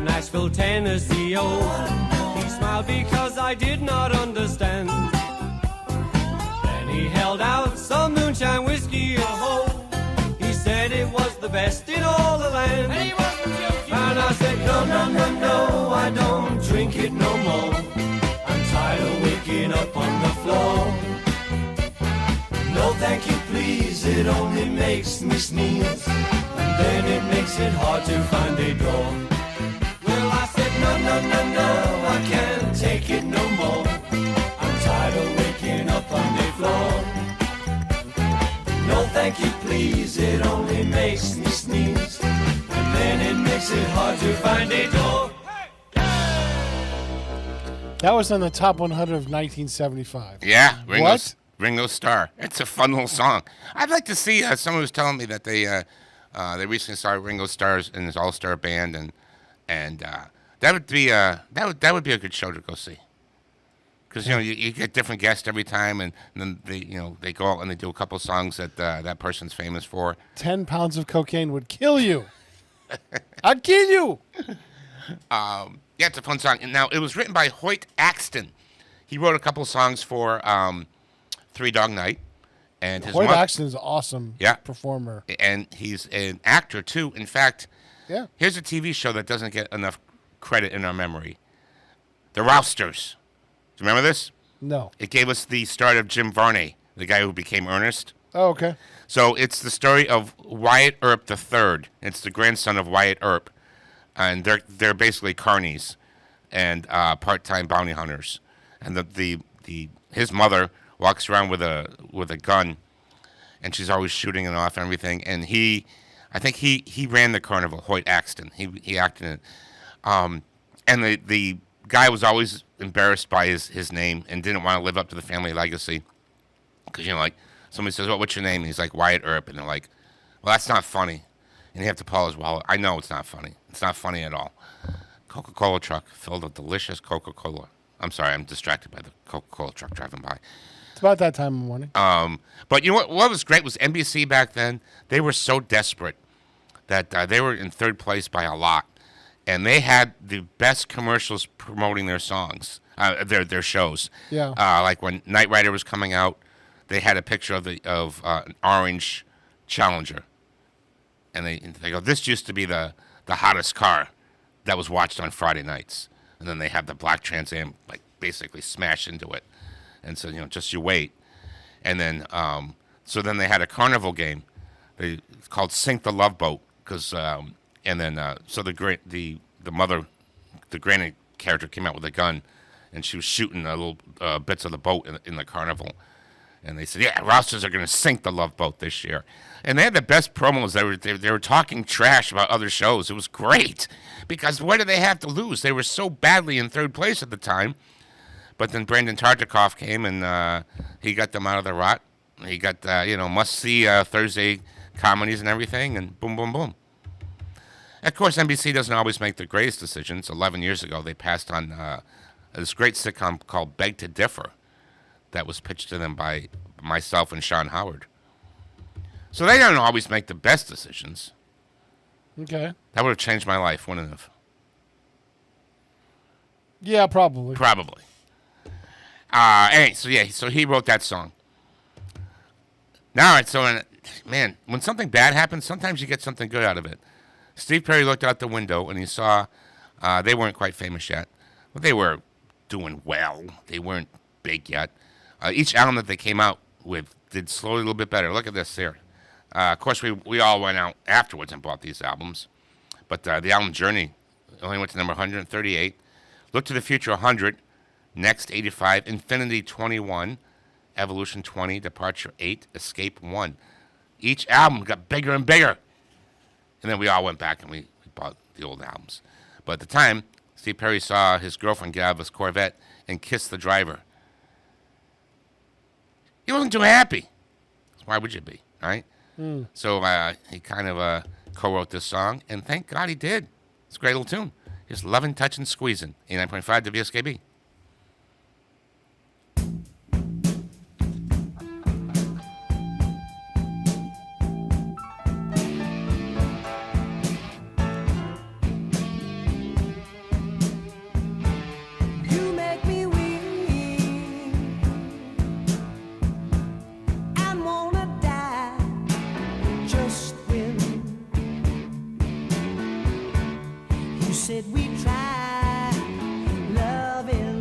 Nashville, Tennessee, oh. He smiled because I did not understand. Then he held out some moonshine whiskey, oh. He said it was the best in all the land. And he wasn't joking. And I said, no, no, no, no, I don't drink it no more. it only makes me sneeze. And then it makes it hard to find a door. Well, I said, no, no, no, no, I can't take it no more. I'm tired of waking up on the floor. No, thank you, please, it only makes me sneeze. And then it makes it hard to find a door. That was on the top 100 of 1975. Yeah, What? Ringo Starr. It's a fun little song. I'd like to see. Someone was telling me that they recently saw Ringo Starr in his all-star band, and that would be that would be a good show to go see. Because you get different guests every time, and then they go out and they do a couple songs that that person's famous for. 10 pounds of cocaine would kill you. I'd kill you. Yeah, it's a fun song. And now, it was written by Hoyt Axton. He wrote a couple songs for Three Dog Night. And his Hoyt Axton is an awesome Yeah. performer. And he's an actor, too. In fact, Yeah. here's a TV show that doesn't get enough credit in our memory. The Rousters. Do you remember this? No. It gave us the start of Jim Varney, the guy who became Ernest. Oh, okay. So it's the story of Wyatt Earp III. It's the grandson of Wyatt Earp. And they're basically carnies and part-time bounty hunters. And his mother walks around with a gun, and she's always shooting it off and everything. And I think he ran the carnival, Hoyt Axton. He acted in it. And the guy was always embarrassed by his name and didn't want to live up to the family legacy. Because, like, somebody says, "Well, what's your name?" And he's like, "Wyatt Earp." And they're like, "Well, that's not funny." And you have to pull his wallet. I know it's not funny. It's not funny at all. Coca-Cola truck filled with delicious Coca-Cola. I'm sorry, I'm distracted by the Coca-Cola truck driving by. It's about that time in the morning. But you know what was great was NBC back then. They were so desperate that they were in third place by a lot. And they had the best commercials promoting their songs, their shows. Yeah. Like when Knight Rider was coming out, they had a picture of an orange Challenger. And they go, "This used to be the hottest car that was watched on Friday nights." And then they have the black Trans Am, like, basically smash into it. And so, just you wait. And then, so then they had a carnival game. It's called Sink the Love Boat. So the mother, the granny character came out with a gun, and she was shooting little bits of the boat in the carnival. And they said, "Yeah, Rousters are going to sink the Love Boat this year." And they had the best promos. They were talking trash about other shows. It was great. Because what did they have to lose? They were so badly in third place at the time. But then Brandon Tartikoff came, and he got them out of the rut. He got, must-see Thursday comedies and everything, and boom, boom, boom. Of course, NBC doesn't always make the greatest decisions. 11 years ago, they passed on this great sitcom called Beg to Differ that was pitched to them by myself and Sean Howard. So they don't always make the best decisions. Okay. That would have changed my life, wouldn't it have? Yeah, probably. Probably. Anyway, so he wrote that song. Now, man, when something bad happens, sometimes you get something good out of it. Steve Perry looked out the window and he saw they weren't quite famous yet, but they were doing well. They weren't big yet. Each album that they came out with did slowly a little bit better. Look at this here. Of course, we all went out afterwards and bought these albums, but the album Journey only went to number 138. Look to the Future 100, Next 85, Infinity 21, Evolution 20, Departure 8, Escape 1. Each album got bigger and bigger. And then we all went back and we bought the old albums. But at the time, Steve Perry saw his girlfriend get out of his Corvette and kiss the driver. He wasn't too happy. Why would you be, right? So he kind of co-wrote this song, and thank God he did. It's a great little tune. Just loving, touching, squeezing. 89.5 WSKB. You make me weak and wanna die just when you said we try loving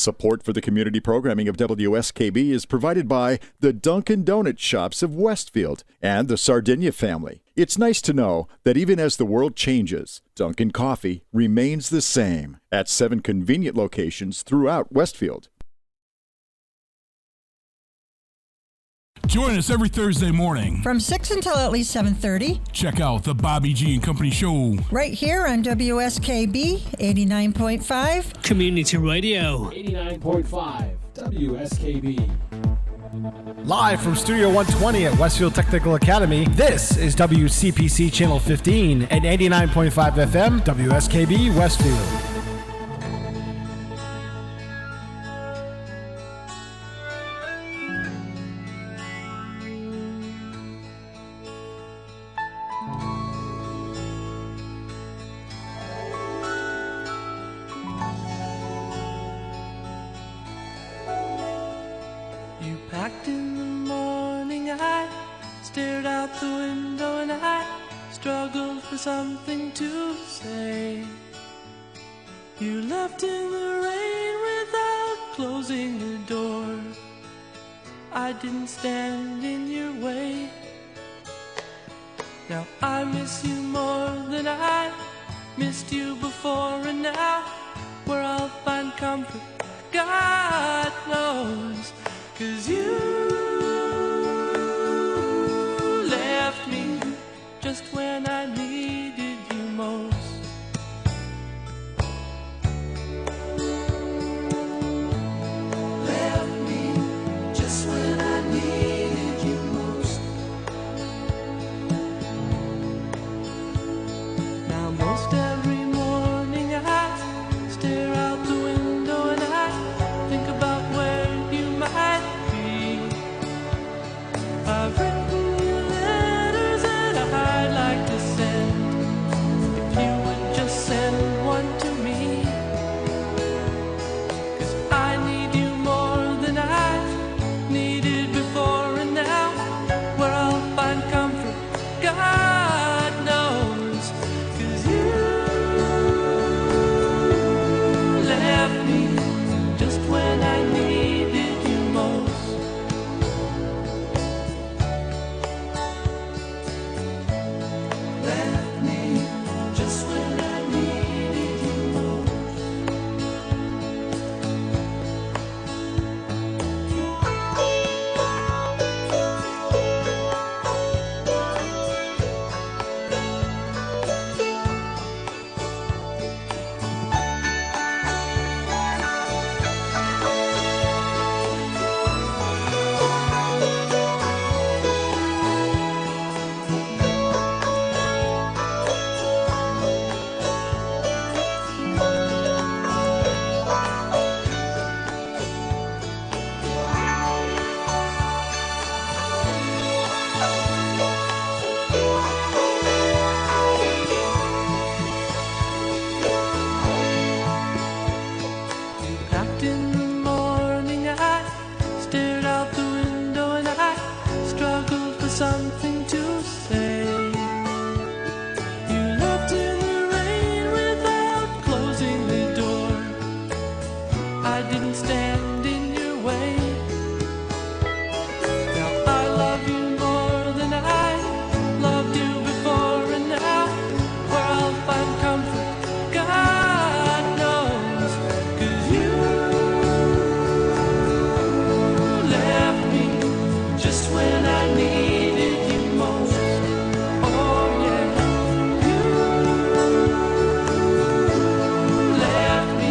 Support for the community programming of WSKB is provided by the Dunkin' Donut Shops of Westfield and the Sardinia family. It's nice to know that even as the world changes, Dunkin' Coffee remains the same at 7 convenient locations throughout Westfield. Join us every Thursday morning from 6 until at least 7:30. Check out the Bobby G and Company Show right here on WSKB 89.5 Community Radio. 89.5 WSKB. Live from Studio 120 at Westfield Technical Academy, this is WCPC Channel 15 and 89.5 FM WSKB Westfield. Packed in the morning, I stared out the window and I struggled for something to say. You left in the rain without closing the door. I didn't stand in your way. Now I miss you more than I missed you before, and now where I'll find comfort, God knows. 'Cause you left me just when I needed you most. Left me just when I needed you most. Now most every morning I stare out the window and I think about where you might be. I've written you letters that I'd like to send. If you would just send one to me. 'Cause I need you more than I needed before, and now where I'll find comfort, God knows. 'Cause you left me just when I needed you most. Left me just when I needed you most. Packed in the morning, I stared out the window and I struggled for something to say. You left in the rain without closing the door. I didn't stand in your way. Now I love you more than I loved you before, and now where I'll find comfort, God knows. 'Cause you left me just when I needed you most. Oh yeah, you left me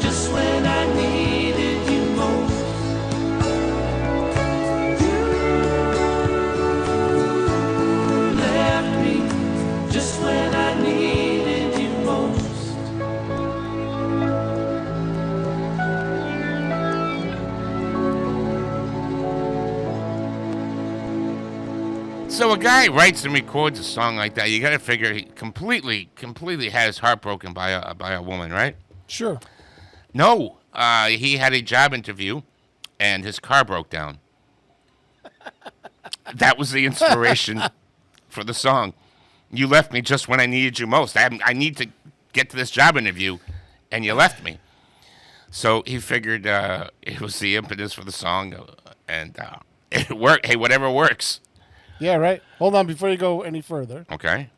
just when I needed you most. You left me just when I needed you most. So a guy writes and records a song like that. You got to figure he completely had his heart broken by a woman, right? Sure. No, he had a job interview, and his car broke down. That was the inspiration for the song. You left me just when I needed you most. I need to get to this job interview, and you left me. So he figured it was the impetus for the song, and it worked. Hey, whatever works. Yeah, right. Hold on before you go any further. Okay.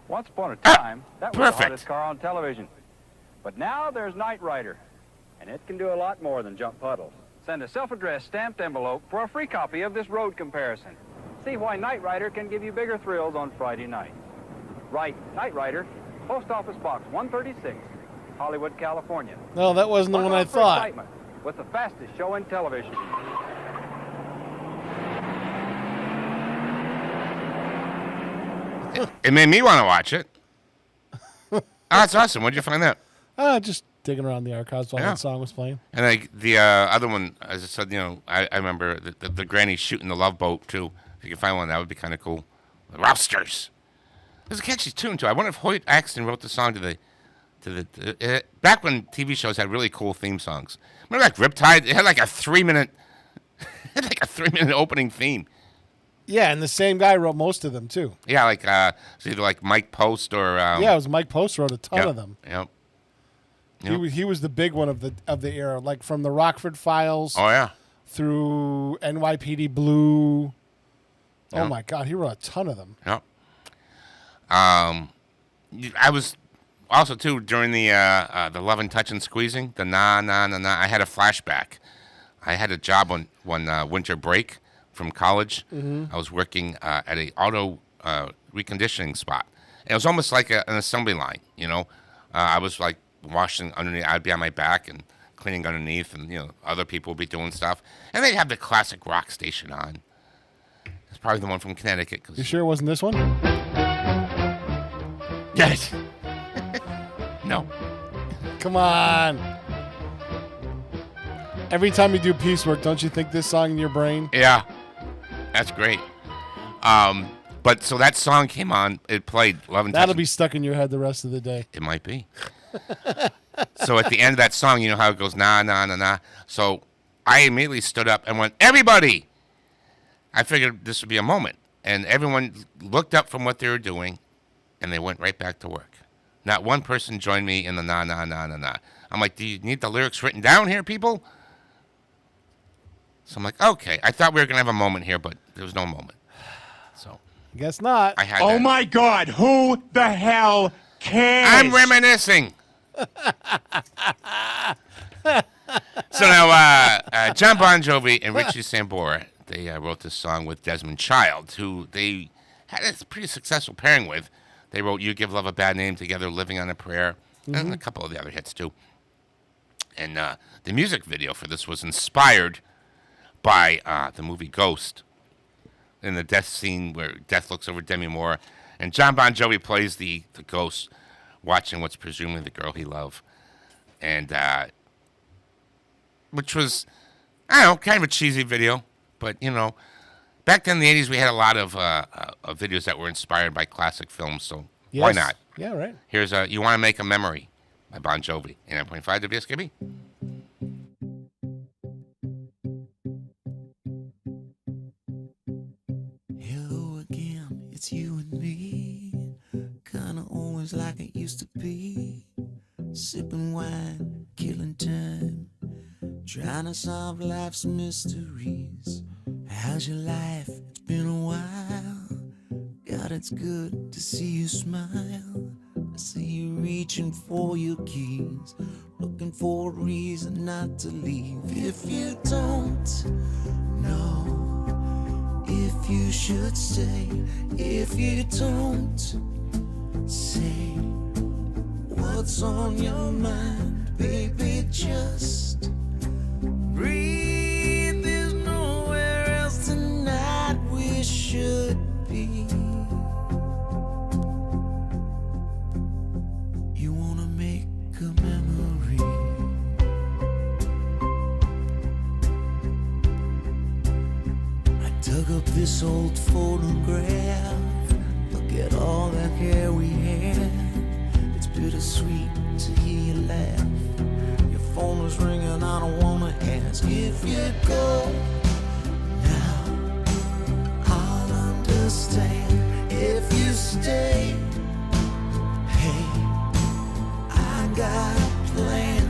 Once upon a time, that was perfect. the hottest car on television. But now there's Knight Rider, and it can do a lot more than jump puddles. Send a self-addressed stamped envelope for a free copy of this road comparison. See why Knight Rider can give you bigger thrills on Friday night. Right, Knight Rider, Post Office Box 136, Hollywood, California. No, that wasn't the Look one I out for thought. excitement with the fastest show in television. It made me want to watch it. Oh, that's awesome. Where'd you find that? Just digging around the archives while that song was playing. And like the other one, as I said, I remember the granny shooting the Love Boat too. If you can find one, that would be kind of cool. The Rousters. There's a catchy tune too. I wonder if Hoyt Axton wrote the song back when TV shows had really cool theme songs. Remember like Riptide? It had like a 3-minute, opening theme. Yeah, and the same guy wrote most of them too. Yeah, like it's either like Mike Post or yeah, it was Mike Post wrote a ton yep, of them. Yep. He was the big one of the era, like from the Rockford Files. Oh yeah. Through NYPD Blue. Yep. Oh my God, he wrote a ton of them. Yep. I was also too during the loving, touching, squeezing, the na na na na. I had a flashback. I had a job on winter break from college. Mm-hmm. I was working at a auto reconditioning spot. And it was almost like an assembly line. I was like washing underneath. I'd be on my back and cleaning underneath, and other people would be doing stuff. And they'd have the classic rock station on. It's probably the one from Connecticut. You sure it wasn't this one? Yes. No. Come on. Every time you do piecework, don't you think this song in your brain? Yeah. That's great. But so that song came on. It played Love and That'll Touch. be stuck in your head the rest of the day. It might be. So at the end of that song, you know how it goes, na, na, na, na. So I immediately stood up and went, everybody! I figured this would be a moment. And everyone looked up from what they were doing, and they went right back to work. Not one person joined me in the na, na, na, na, na. I'm like, do you need the lyrics written down here, people? So I'm like, okay. I thought we were going to have a moment here, but there was no moment. So Guess not. I had Oh that. my God, who the hell cares? I'm reminiscing. So now, John Bon Jovi and Richie Sambora, they wrote this song with Desmond Child, who they had a pretty successful pairing with. They wrote You Give Love a Bad Name together, Living on a Prayer, and a couple of the other hits, too. And the music video for this was inspired by the movie Ghost, in the death scene where Death looks over Demi Moore, and John Bon Jovi plays the ghost watching what's presumably the girl he loved. And which was, I don't know, kind of a cheesy video. But, back then in the 80s, we had a lot of videos that were inspired by classic films. So why Yes. not? Yeah, right. Here's You Want to Make a Memory by Bon Jovi, 89.5 WSKB. Hello again, it's you and me. Kinda always like it used to be. Sipping wine, killing time, trying to solve life's mysteries. How's your life? It's been a while. God, it's good to see you smile. I see you reaching for your keys, looking for a reason not to leave. If you don't know if you should stay, if you don't say what's on your mind, baby, just breathe. There's nowhere else tonight we should be. You wanna make a memory. I dug up this old photograph. Look at all the hair we had. It's bittersweet to hear you laugh. Your phone was ringing, I don't wanna ask if you go. Now I'll understand if you stay. Hey, I got a plan.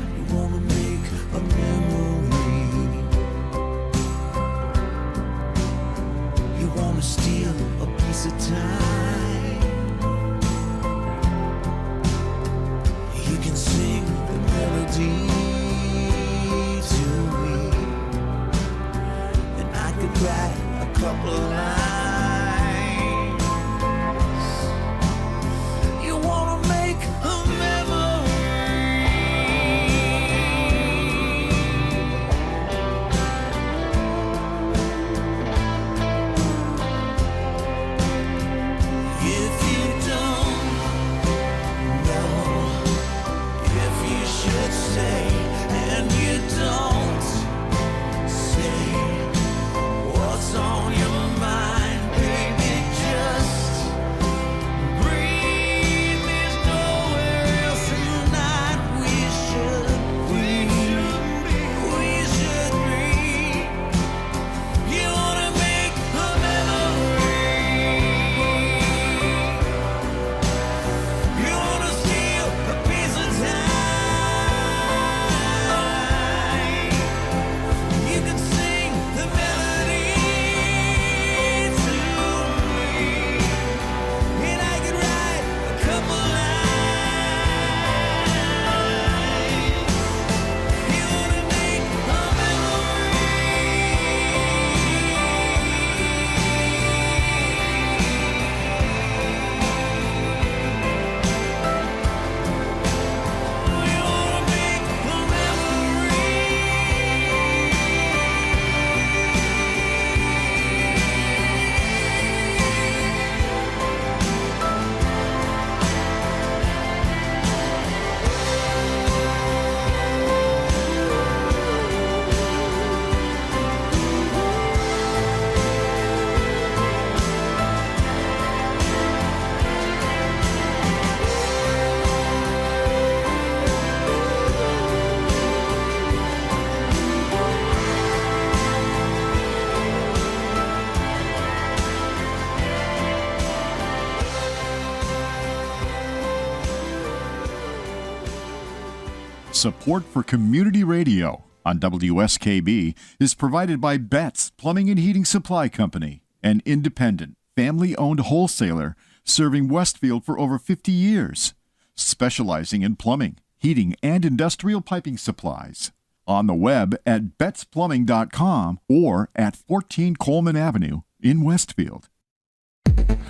Support for community radio on WSKB is provided by Betts Plumbing and Heating Supply Company, an independent, family-owned wholesaler serving Westfield for over 50 years, specializing in plumbing, heating, and industrial piping supplies. On the web at bettsplumbing.com or at 14 Coleman Avenue in Westfield.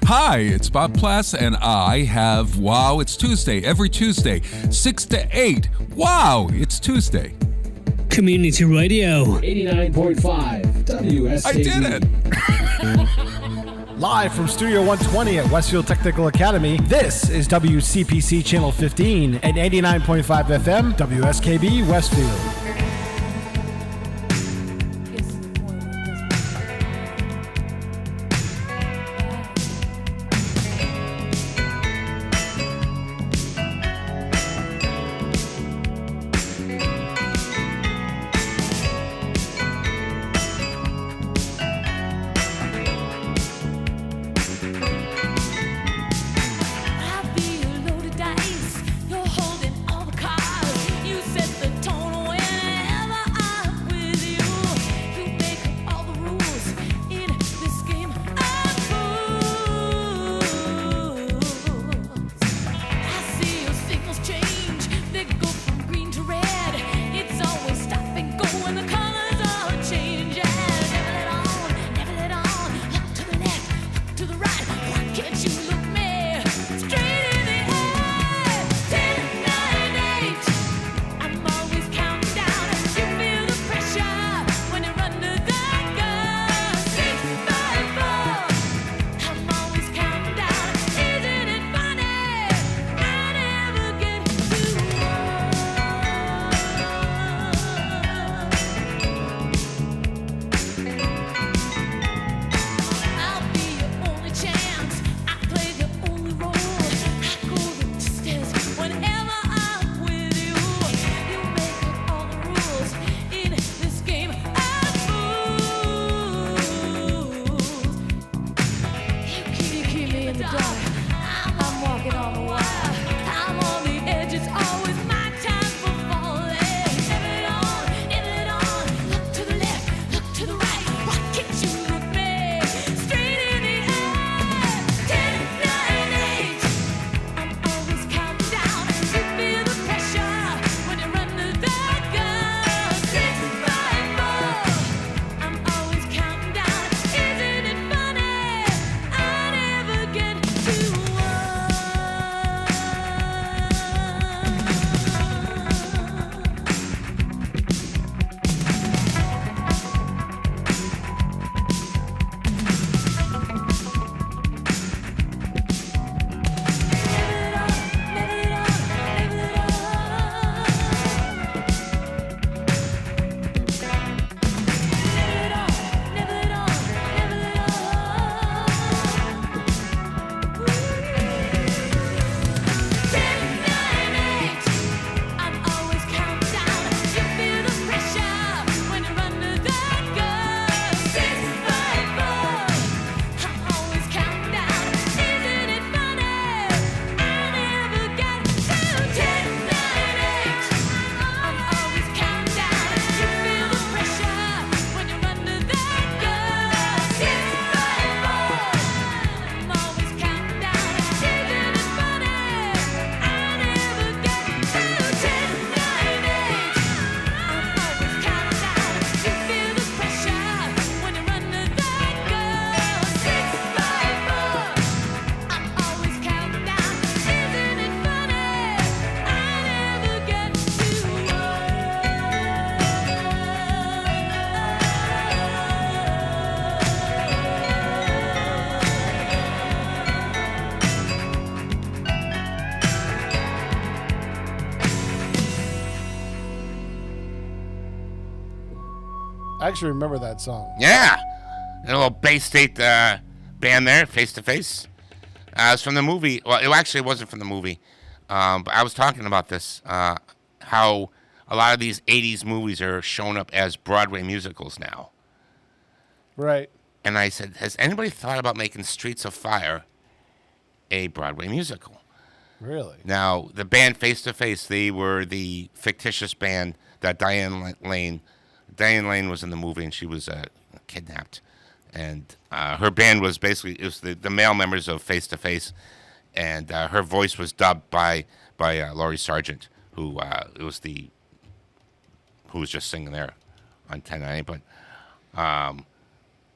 Hi, it's Bob Plass, and I have Wow, It's Tuesday every Tuesday, 6 to 8. Wow, it's Tuesday. Community Radio. 89.5 WSKB. I did it! Live from Studio 120 at Westfield Technical Academy, this is WCPC Channel 15 and 89.5 FM, WSKB Westfield. I actually remember that song. Yeah. A little Bay State band there, Face to Face. It's from the movie. Well, it actually wasn't from the movie. But I was talking about this, how a lot of these 80s movies are shown up as Broadway musicals now. Right. And I said, has anybody thought about making Streets of Fire a Broadway musical? Really? Now, the band Face to Face, they were the fictitious band that Diane Lane was in the movie, and she was kidnapped. And her band was basically, it was the male members of Face to Face, and her voice was dubbed by Laurie Sargent, who was just singing there on 1090. But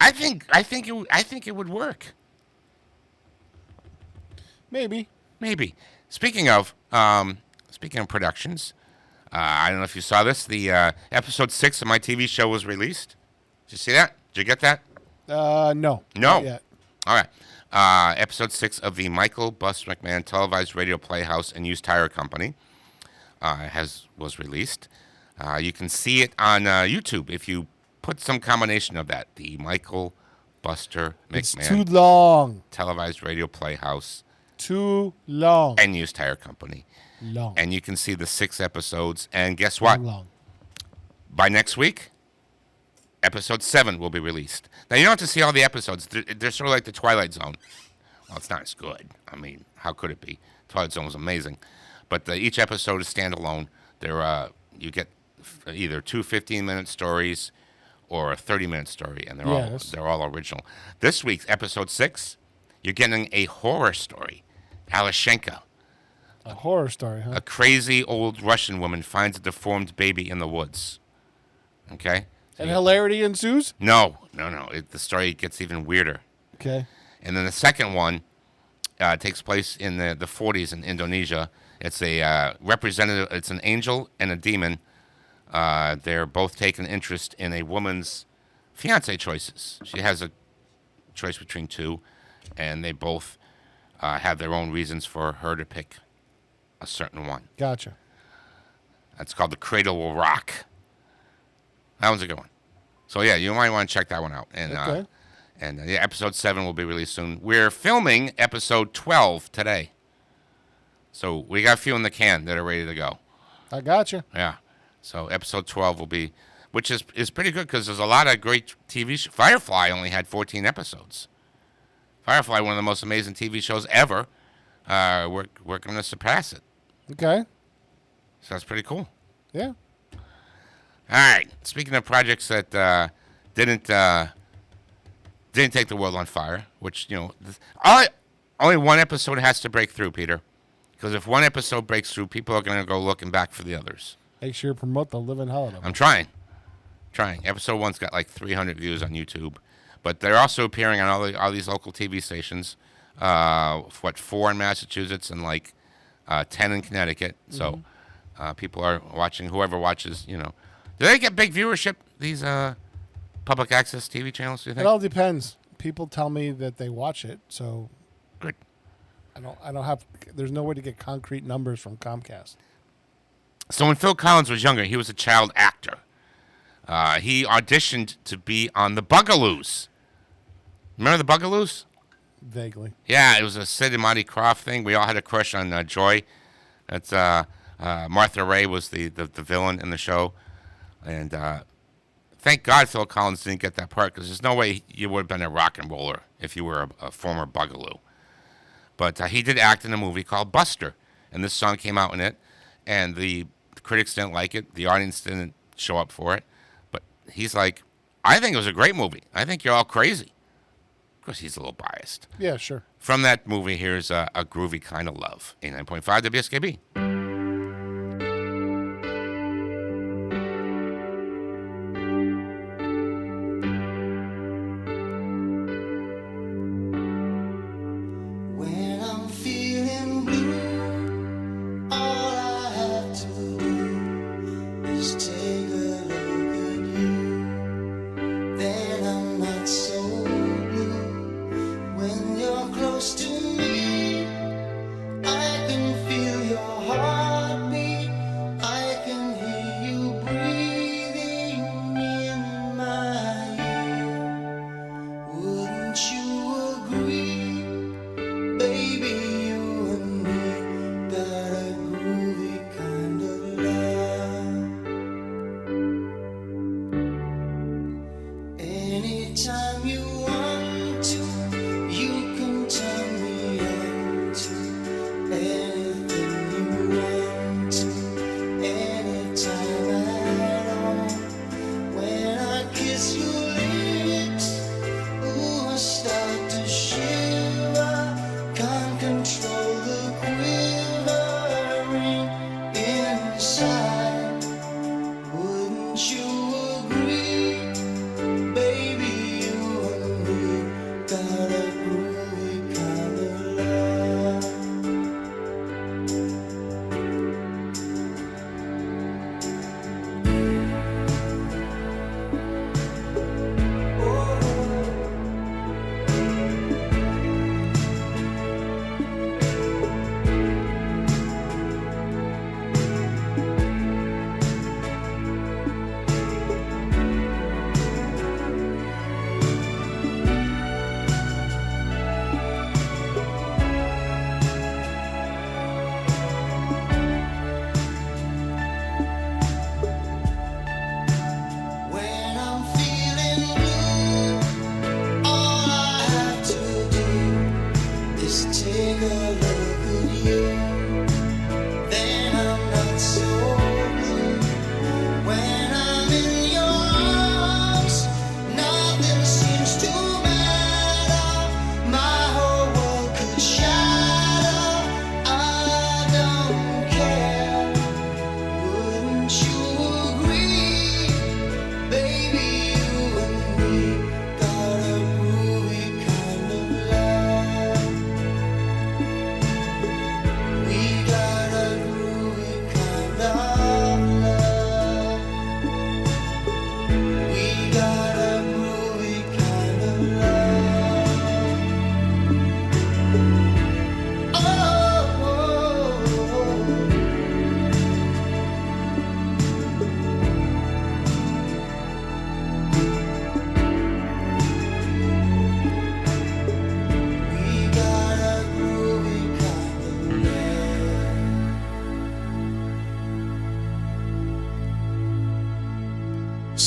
I think it would work. Maybe. Speaking of productions, I don't know if you saw this. The episode 6 of my TV show was released. Did you see that? Did you get that? No. No. Not yet. All right. Episode 6 of the Michael Bus McMahon televised radio playhouse and used tire company was released. You can see it on YouTube if you put some combination of that. The Michael Buster McMahon. It's too long. Televised radio playhouse. Too long. And used tire company. Long. And you can see the 6 episodes. And guess what? Long. By next week, episode 7 will be released. Now, you don't have to see all the episodes. They're sort of like the Twilight Zone. Well, it's not as good. I mean, how could it be? Twilight Zone was amazing. But each episode is standalone. You get either 2 15-minute stories or a 30-minute story, and they're all original. This week's episode 6, you're getting a horror story. Alashenka. A horror story, huh? A crazy old Russian woman finds a deformed baby in the woods. Okay? And hilarity ensues? No. The story gets even weirder. Okay. And then the second one takes place in the 40s in Indonesia. It's a representative. It's an angel and a demon. They're both taking interest in a woman's fiancé choices. She has a choice between two, and they both have their own reasons for her to pick a certain one. Gotcha. That's called The Cradle Will Rock. That one's a good one. So, yeah, you might want to check that one out. And, Okay. Episode 7 will be released soon. We're filming episode 12 today. So we got a few in the can that are ready to go. I gotcha. Yeah. So episode 12 will be, which is pretty good because there's a lot of great TV shows. Firefly only had 14 episodes. Firefly, one of the most amazing TV shows ever. We're going to surpass it. Okay. So that's pretty cool. Yeah. All right. Speaking of projects that didn't take the world on fire, which, only one episode has to break through, Peter. Because if one episode breaks through, people are going to go looking back for the others. Make sure you promote the living hell out of them. I'm trying. Episode 1's got like 300 views on YouTube. But they're also appearing on all these local TV stations. 4 in Massachusetts and like 10 in Connecticut. So people are watching, whoever watches, Do they get big viewership, these public access TV channels, do you think? It all depends. People tell me that they watch it, so good. I don't have. There's no way to get concrete numbers from Comcast. So when Phil Collins was younger, he was a child actor. He auditioned to be on the Bugaloos. Remember the Bugaloos? Vaguely. Yeah, it was a Sid and Marty Krofft thing. We all had a crush on Joy. That's Martha Ray was the villain in the show, and thank God Phil Collins didn't get that part because there's no way you would have been a rock and roller if you were a former Bugaloo. But he did act in a movie called Buster, and this song came out in it, and the critics didn't like it. The audience didn't show up for it. But he's like, I think it was a great movie. I think you're all crazy. Of course, he's a little biased. Yeah, sure. From that movie, here's a groovy kind of love. 89.5 WSKB. When I'm feeling blue, all I have to do is take a look at you. Then I'm not so blue. When you're close to me, I can feel your heart.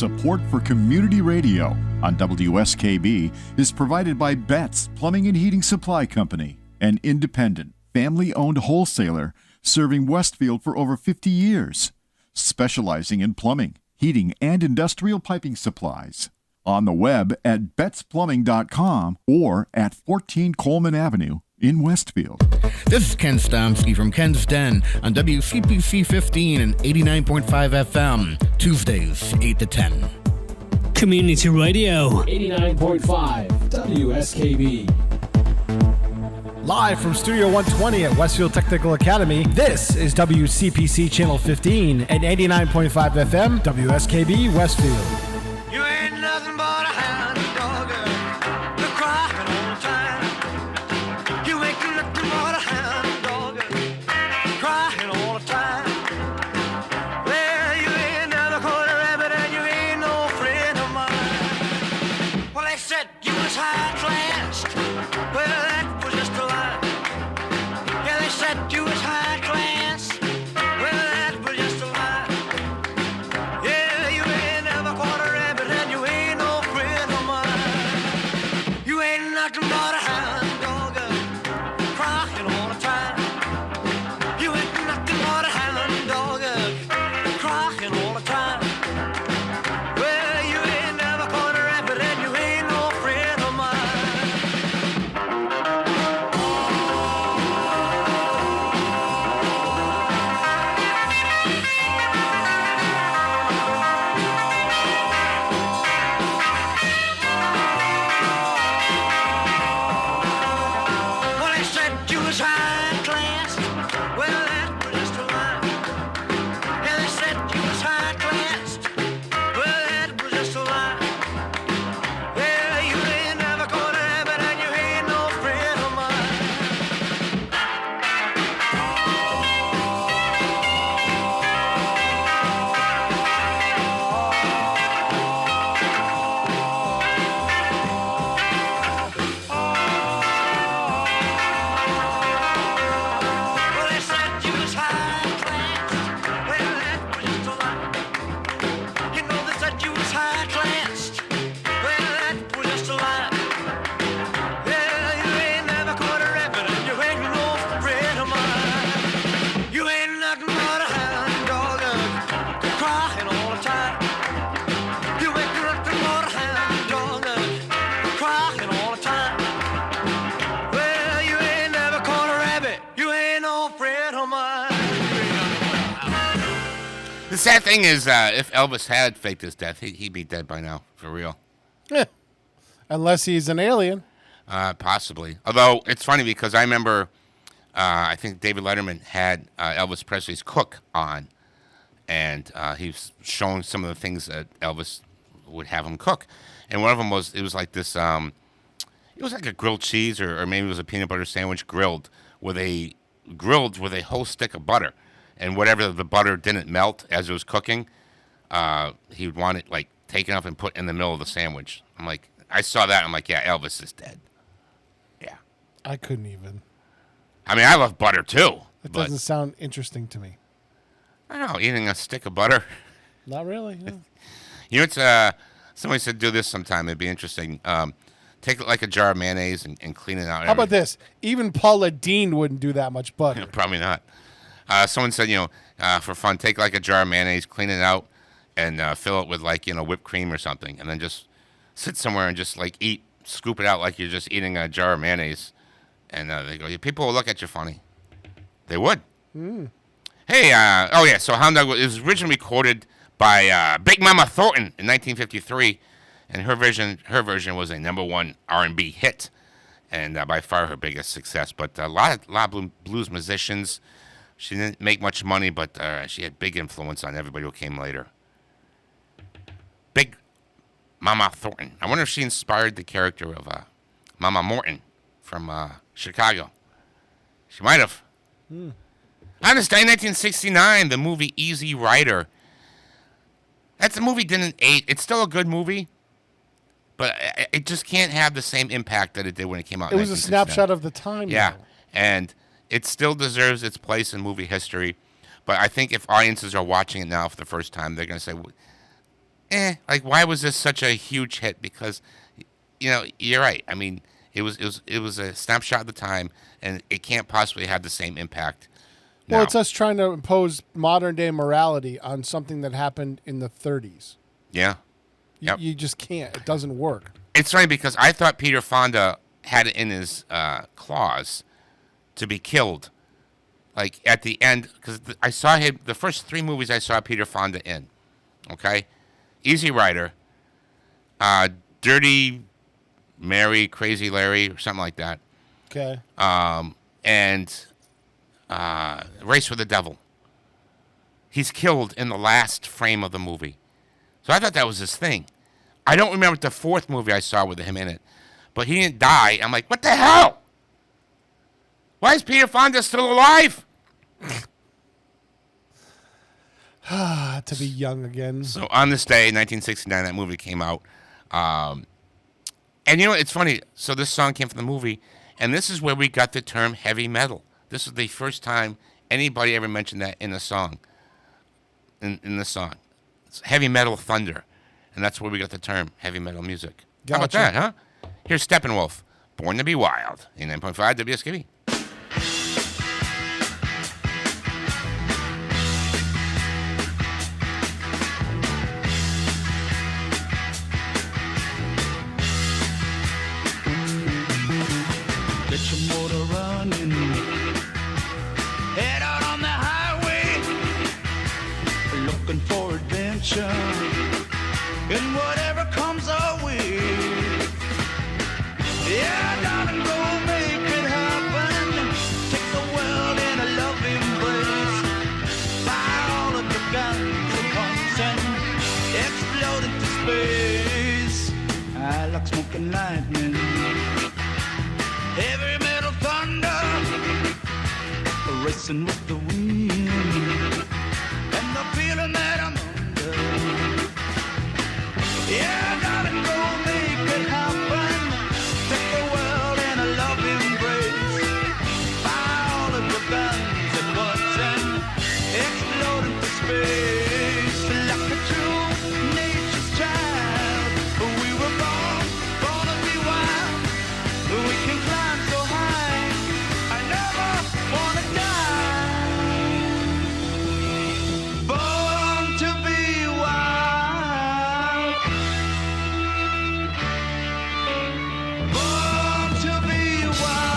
Support for community radio on WSKB is provided by Betts Plumbing and Heating Supply Company, an independent, family-owned wholesaler serving Westfield for over 50 years, specializing in plumbing, heating, and industrial piping supplies. On the web at bettsplumbing.com or at 14 Coleman Avenue in Westfield. This is Ken Stomsky from Ken's Den on WCPC 15 and 89.5 FM, Tuesdays, 8 to 10. Community Radio. 89.5 WSKB. Live from Studio 120 at Westfield Technical Academy, this is WCPC Channel 15 and 89.5 FM, WSKB Westfield. You ain't nothing but a hound dog, you're crying all the time. You ain't nothing but a hound dog, crying all the time. Well, you ain't never caught a rabbit and you ain't no friend of mine. Well, they said you was high class. Well, that was just a lie. Yeah, they said you was high class. Well, that was just a lie. Yeah, you ain't never caught a rabbit and you ain't no friend of mine. You ain't nothing but a hound dog, crying all the time. You ain't nothing but a hound dog, crying all the time. Well, you ain't never caught a rabbit and you ain't no friend of mine. Well, they said you was high class. Well, that was just a lie. Yeah, they said you was high class. Well, that was just a lie. Yeah, you ain't never caught a rabbit and you ain't no friend of mine. Well, they said you was high class. Well, that was just a lie. You know they said you was high class. Well, that was just a lie. Yeah, you ain't never caught a rabbit and you ain't no friend of mine. You ain't nothing but a hound dog, crying all the time. You ain't nothing but a hound dog, crying all the time. Well, you ain't never caught a rabbit. You ain't no friend of mine. The sad thing is, if Elvis had faked his death, he'd be dead by now, for real. Unless he's an alien. Possibly. Although, it's funny because I remember, I think David Letterman had Elvis Presley's cook on, and he was showing some of the things that Elvis would have him cook. And one of them was, it was like this, it was like a grilled cheese, or maybe it was a peanut butter sandwich grilled with a whole stick of butter. And whatever the butter didn't melt as it was cooking, he would want it like taken off and put in the middle of the sandwich. I'm like, I saw that. I'm like, yeah, Elvis is dead. Yeah. I couldn't even. I mean, I love butter too. It but doesn't sound interesting to me. I don't know, eating a stick of butter. Not really. No. You know, it's somebody said do this sometime. It'd be interesting. Take like a jar of mayonnaise and clean it out. How about this? Even Paula Deen wouldn't do that much butter. Probably not. Someone said, for fun, take like a jar of mayonnaise, clean it out, and fill it with like, whipped cream or something, and then just sit somewhere and just like scoop it out like you're just eating a jar of mayonnaise. And they go, people will look at you funny. They would. Mm. Hey, so Hound Dog was originally recorded by Big Mama Thornton in 1953, and her version was a #1 R&B hit, and by far her biggest success. But a lot of blues musicians. She didn't make much money, but she had big influence on everybody who came later. Big Mama Thornton. I wonder if she inspired the character of Mama Morton from Chicago. She might have. Mm. I understand 1969, the movie Easy Rider. That's a movie didn't age. It's still a good movie, but it just can't have the same impact that it did when it came out. It was a snapshot of the time. Yeah, though. and it still deserves its place in movie history. But I think if audiences are watching it now for the first time, they're going to say, like why was this such a huge hit? Because, you're right. I mean, it was a snapshot of the time, and it can't possibly have the same impact. Well, it's us trying to impose modern day morality on something that happened in the 30s. Yeah. You just can't. It doesn't work. It's funny because I thought Peter Fonda had it in his claws to be killed. Like at the end, because I saw him, the first 3 movies I saw Peter Fonda in. Okay? Easy Rider, Dirty Mary, Crazy Larry, or something like that. Okay. And Race with the Devil. He's killed in the last frame of the movie. So I thought that was his thing. I don't remember the 4th movie I saw with him in it. But he didn't die. I'm like, what the hell? Why is Peter Fonda still alive? To be young again. So on this day, 1969, that movie came out. And it's funny. So this song came from the movie. And this is where we got the term heavy metal. This is the first time anybody ever mentioned that in a song. In the song. It's heavy metal thunder. And that's where we got the term heavy metal music. Gotcha. How about that, huh? Here's Steppenwolf, Born to be Wild, 89.5 WSKB. Get your motor running. Head out on the highway. Looking for adventure. And whatever comes our way. Yeah, darling, go make it happen. Take the world in a loving embrace. Fire all of your guns at once and explode into space. I like smoking lightning. Heavy metal thunder, racing with the wind, and the feeling that I'm under. Yeah, darling, go make it happen. Take the world in a loving embrace. Fire all of your guns at once and explode into space. Like a true nature's child, we were born to be wild. We can climb so high, I never wanna die. Born to be wild. Born to be wild.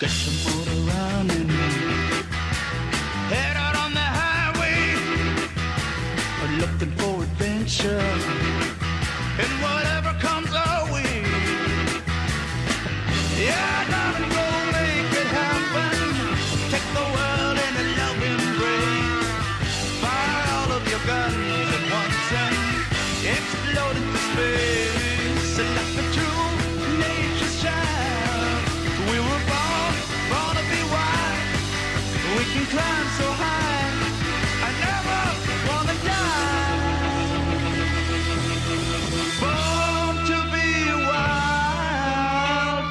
Get your motor running. Head out on the highway. Looking for adventure. And whatever comes our way. Yeah, darling, go make it happen. Take the world in a loving embrace. Fire all of your guns at once and explode into space. Like a true nature's child. We were born to be wild. We can climb so high. I never wanna die. Born to be wild.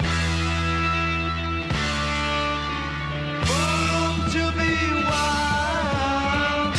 Born to be wild.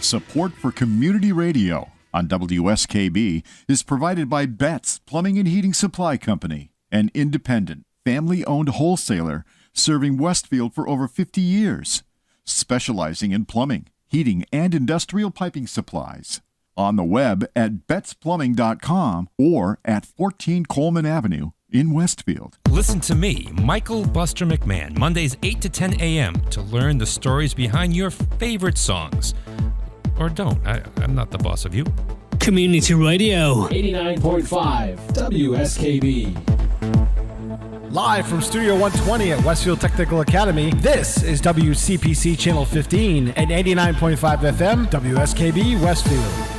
Support for community radio on WSKB is provided by Betts Plumbing and Heating Supply Company, an independent, family-owned wholesaler serving Westfield for over 50 years, specializing in plumbing, heating, and industrial piping supplies. On the web at betsplumbing.com or at 14 Coleman Avenue in Westfield. Listen to me, Michael Buster McMahon, Mondays 8 to 10 a.m. to learn the stories behind your favorite songs. Or don't. I'm not the boss of you. Community Radio. 89.5 WSKB. Live from Studio 120 at Westfield Technical Academy, this is WCPC Channel 15 and 89.5 FM, WSKB Westfield.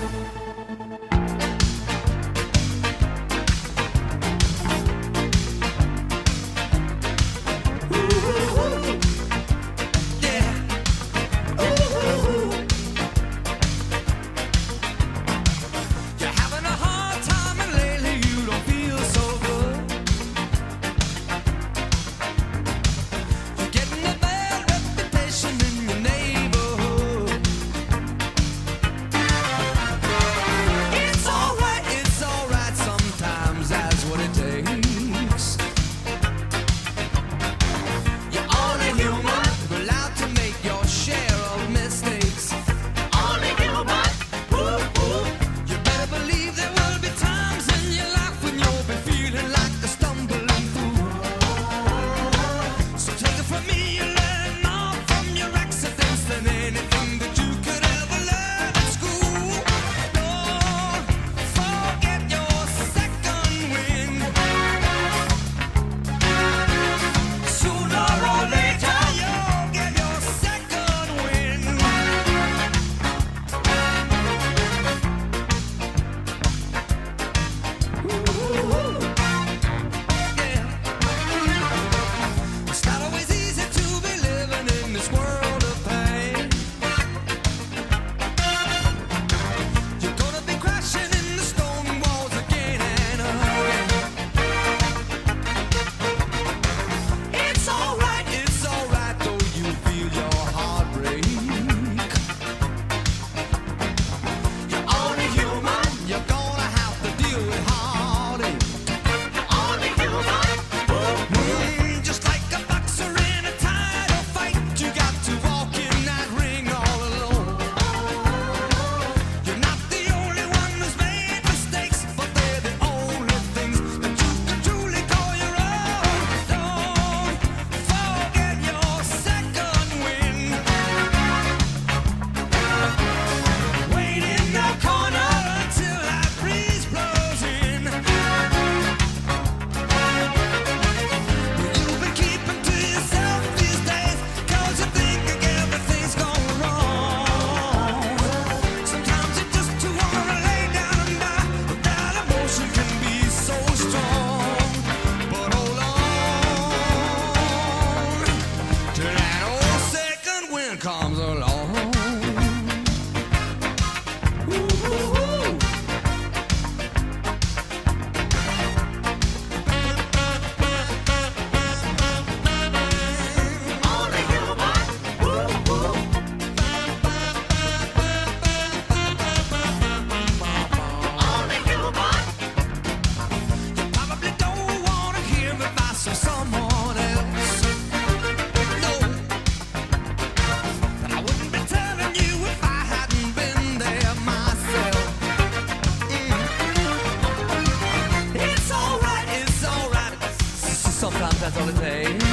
that's all it takes.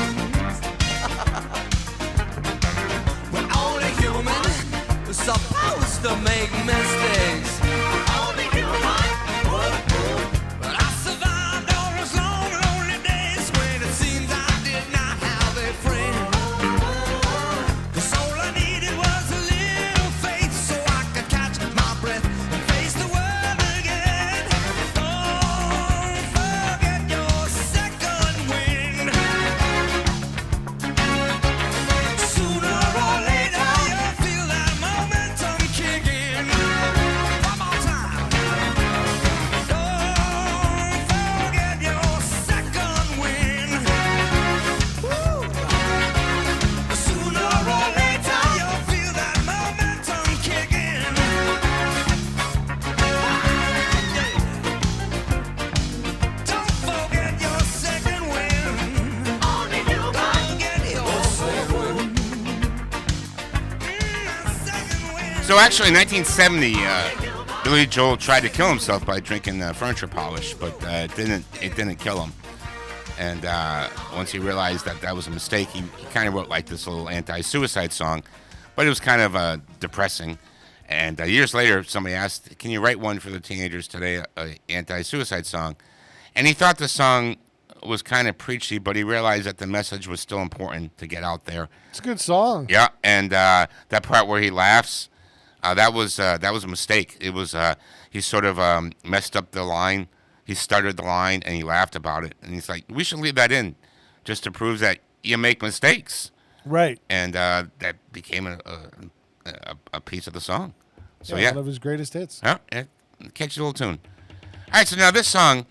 We're only human, we're supposed to make mistakes. Only human. But I survived all those long, lonely days when it seems I did not have a friend. 'Cause all I needed was a little faith so I could catch my breath and face the world again. Don't forget your second wind. Sooner or later you'll feel that momentum kicking. One more time. So actually, in 1970, Billy Joel tried to kill himself by drinking furniture polish, but it didn't kill him. And once he realized that was a mistake, he kind of wrote like this little anti-suicide song, but it was kind of depressing. And years later, somebody asked, "Can you write one for the teenagers today, an anti-suicide song?" And he thought the song was kind of preachy, but he realized that the message was still important to get out there. It's a good song. Yeah, and that part where he laughs, that was a mistake. It was he sort of messed up the line. He stuttered the line, and he laughed about it. And he's like, "We should leave that in, just to prove that you make mistakes." Right. And that became a piece of the song. So yeah, one of his greatest hits. Yeah, catchy little tune. All right, so now this song,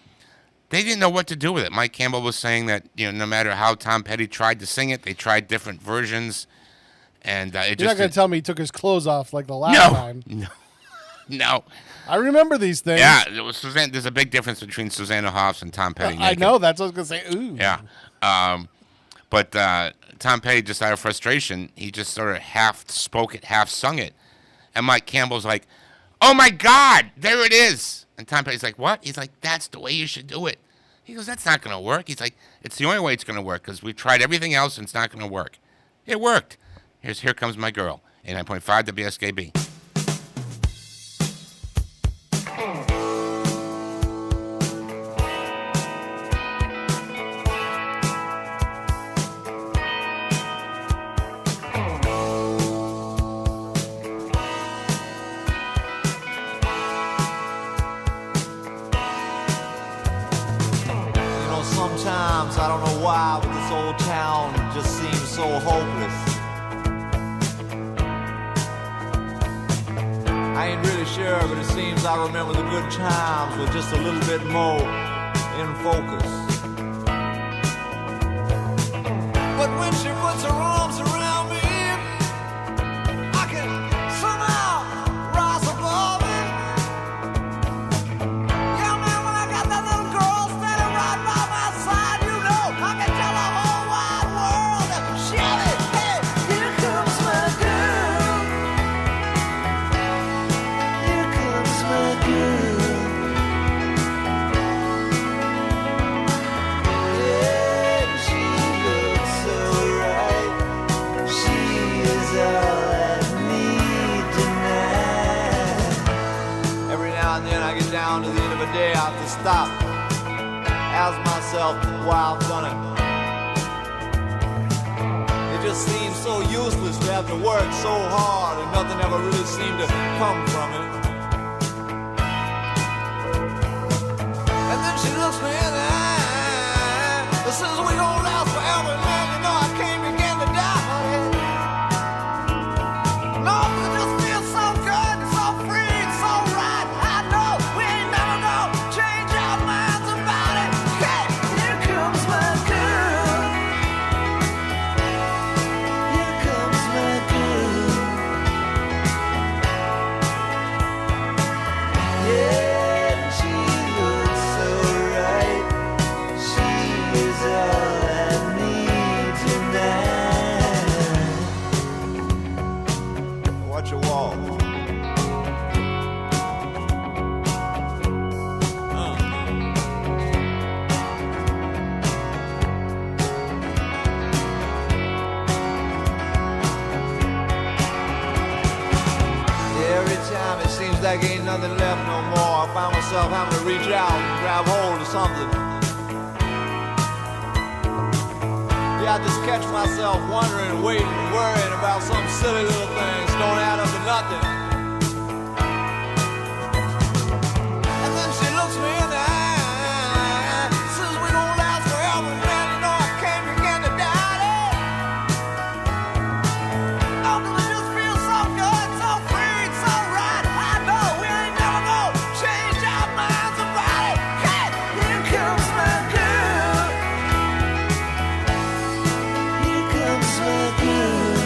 they didn't know what to do with it. Mike Campbell was saying that no matter how Tom Petty tried to sing it, they tried different versions, and You're not going to tell me he took his clothes off like the last time. No. I remember these things. Yeah, Suzanne. There's a big difference between Susanna Hoffs and Tom Petty. I know. That's what I was going to say. Ooh. Yeah. But Tom Petty, just out of frustration, he just sort of half spoke it, half sung it. And Mike Campbell's like, "Oh, my God, there it is." And Tom Petty's like, "What?" He's like, "That's the way you should do it." He goes, "That's not going to work." He's like, "It's the only way it's going to work because we've tried everything else and it's not going to work." It worked. Here Comes My Girl, 89.5 WSKB. Sometimes, I don't know why, but this old town just seems so hopeless. I ain't really sure, but it seems I remember the good times with just a little bit more in focus. But when she puts her arms around me, I can somehow rise above it. Yeah, man, when I got that little girl standing right by my side, you know, I can tell the whole wide world that shout it, hey, here comes my girl. Here comes my girl. Yeah, she looks so right. She is all I need tonight. Every now and then I get down to the end of a day, I have to stop, ask myself why I've done it. It just seems so useless to have to work so hard and nothing ever really seemed to come from it. And then she looks me in the eye and says we gon' last forever, and then you know I can't begin to die, honey. No, it just feels so good, so free, so right. I know we ain't never gonna change our minds about it. Hey, here comes my girl. Here comes my girl. Yeah, and she looks so right. She is all I need tonight. Watch your walk. Every time it seems like ain't nothing left no more, I find myself having to reach out and grab hold of something. Yeah, I just catch myself wondering, waiting, worrying about some silly little things don't add up to nothing. And then she looks me in the eye, says we gon' last forever, man, you know I can't begin to doubt it. Oh, 'cause it just feels so good, so free, so right. I know we ain't never gonna change our minds about it. Hey, here comes my girl. Here comes my girl.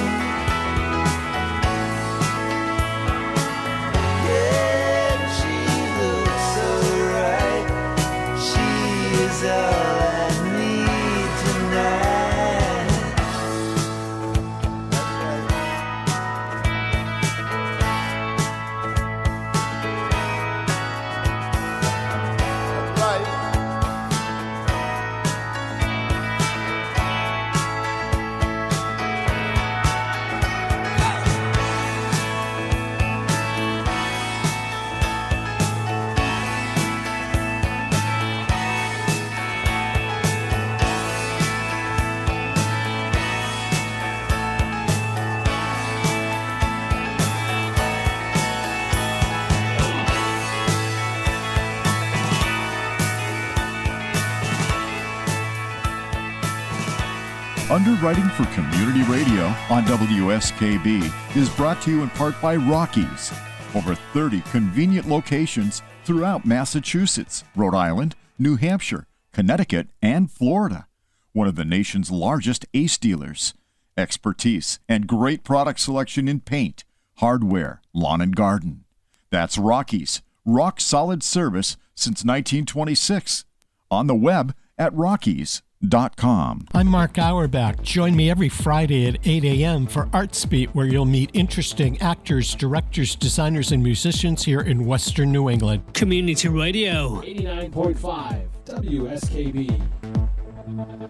Underwriting for Community Radio on WSKB is brought to you in part by Rockies. Over 30 convenient locations throughout Massachusetts, Rhode Island, New Hampshire, Connecticut, and Florida. One of the nation's largest Ace dealers. Expertise and great product selection in paint, hardware, lawn and garden. That's Rockies. Rock solid service since 1926. On the web at Rockies.com. I'm Mark Auerbach. Join me every Friday at 8 a.m. for Arts Beat, where you'll meet interesting actors, directors, designers, and musicians here in Western New England. Community Radio. 89.5 WSKB.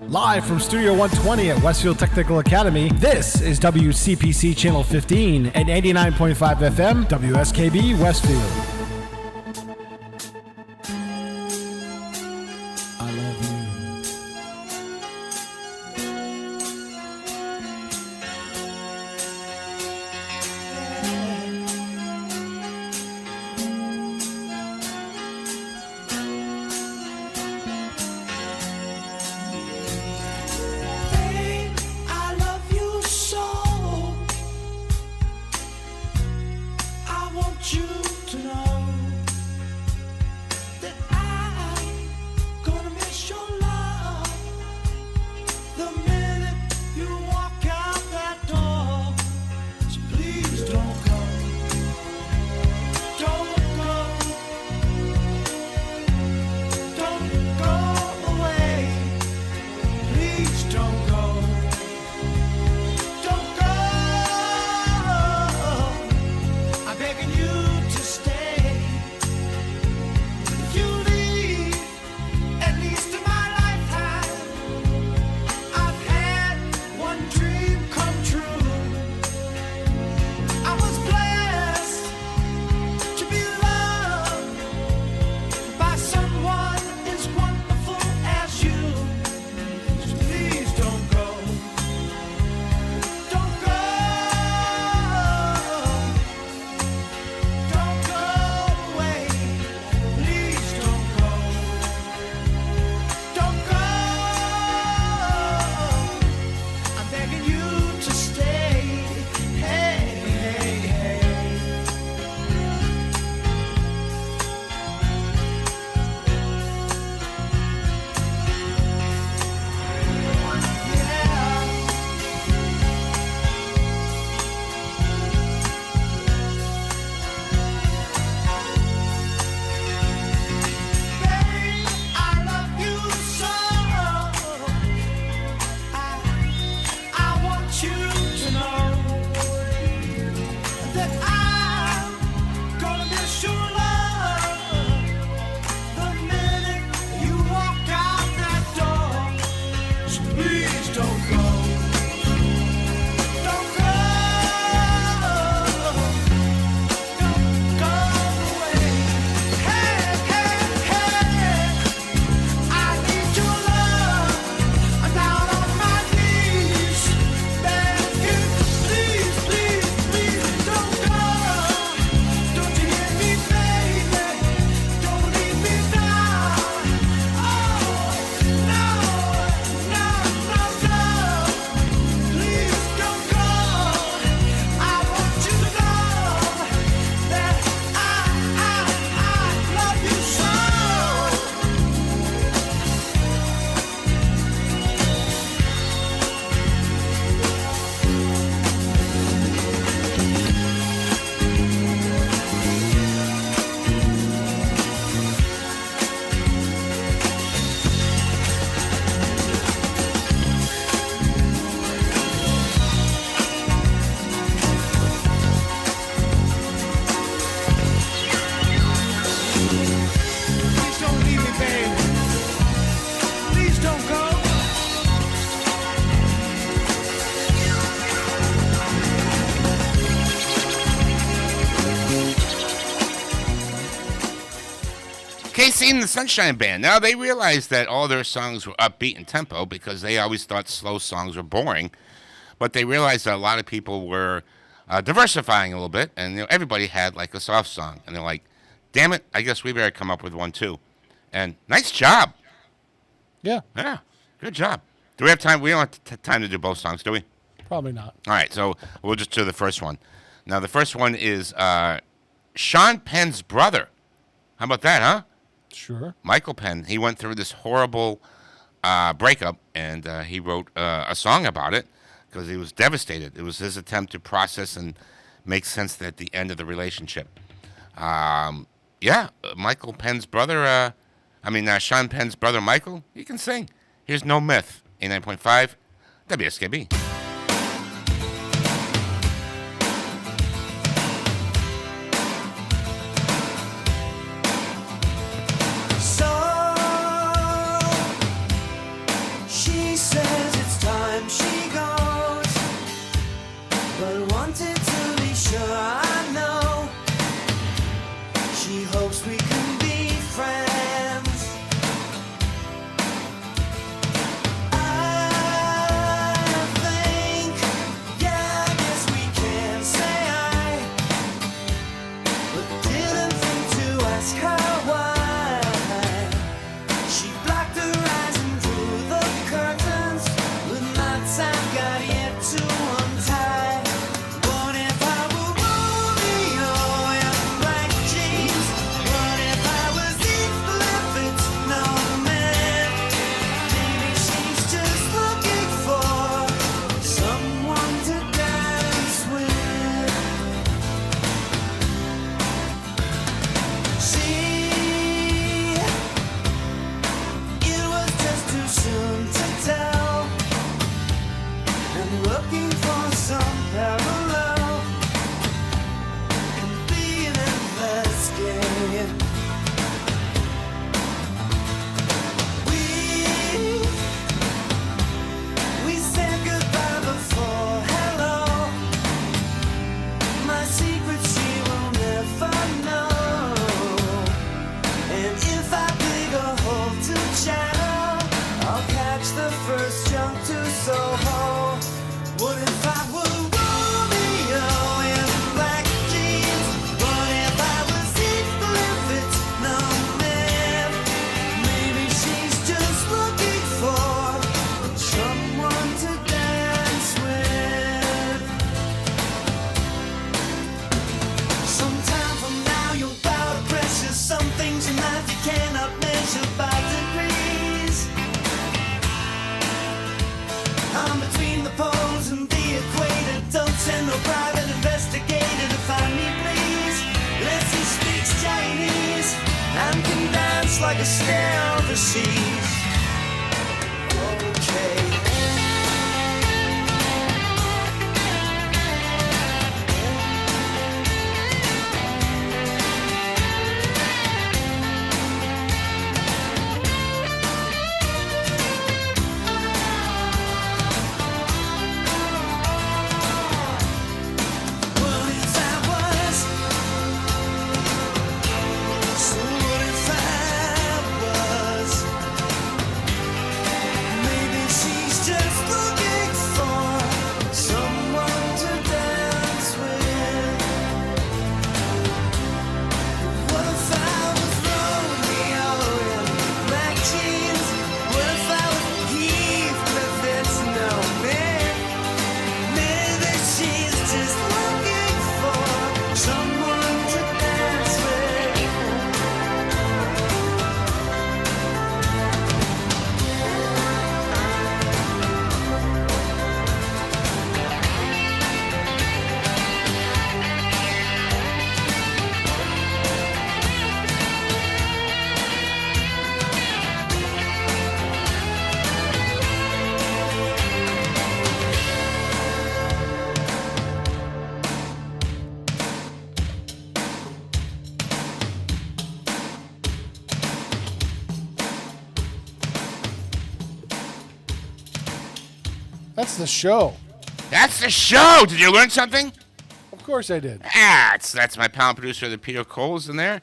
Live from Studio 120 at Westfield Technical Academy, this is WCPC Channel 15 and 89.5 FM, WSKB Westfield. I love you so. I want you to know that I'm gonna miss your love the minute you walk out that door. So please don't go. Don't go. Don't go away. Please don't go. Don't go. I'm begging you to stay. If you leave, at least in my lifetime, I've had one dream come true. I was blessed to be loved by someone as wonderful as you. So please don't go. Don't go. Don't go away. Please don't go. Don't go. I'm begging you to stay. Hey, hey, hey. I love you so. I want you to know that I'm gonna miss your love the minute you walk out that door. So please don't go. Don't go. Don't go away. Hey, hey, hey. I need your love. I'm down on my knees, begging, please, please, please don't go. Don't you hear me, baby? Don't leave me down. Oh, no, no, no, no. Please don't go. I want you to know that I love you so. Please don't leave me, babe. Please don't go. Casey and the Sunshine Band. Now, they realized that all their songs were upbeat in tempo because they always thought slow songs were boring. But they realized that a lot of people were diversifying a little bit, and everybody had like a soft song. And they're like, damn it, I guess we better come up with one too. And nice job. Yeah. Yeah, good job. Do we have time? We don't have time to do both songs, do we? Probably not. All right, so we'll just do the first one. Now, the first one is Sean Penn's brother. How about that, huh? Sure. Michael Penn. He went through this horrible breakup, and he wrote a song about it because he was devastated. It was his attempt to process and make sense at the end of the relationship. Michael Penn's brother, Sean Penn's brother, Michael, he can sing. Here's No Myth, 89.5 WSKB. She says it's time she goes, but wanted to be sure I know. She hopes we can be friends. I think, yeah, I guess we can say I, but didn't think to ask her why. She blocked her eyes and drew the curtains, but my time got yet to untie. What if I were Romeo in black jeans? What if I was Heathcliff? It's no man. Maybe she's just looking for someone to dance with. It was just too soon to tell, and looking for some parallel and being investigated. We said goodbye before hello. My secret she will never know. And if I dig a hole to channel, I'll catch the first jump to Soho. What if I were Romeo in black jeans? What if I was Heathcliff? It's no man. Maybe she's just looking for someone to dance with. Sometime from now you'll bow to pressure. Some things in life you cannot measure by degrees. I'm between the poles and the equator. Don't send no private investigator to find me, please. Unless he speaks Chinese and can dance like a stare overseas. Okay. What if I was? So what if I was? Maybe she's just looking for someone to dance with. What if I was Romeo in black jeans? What if I was Heathcliff? It's no man. Maybe she's just looking for someone to dance with. That's the show. That's the show. Did you learn something? Of course I did. That's my pal and producer, the Peter Cole's in there.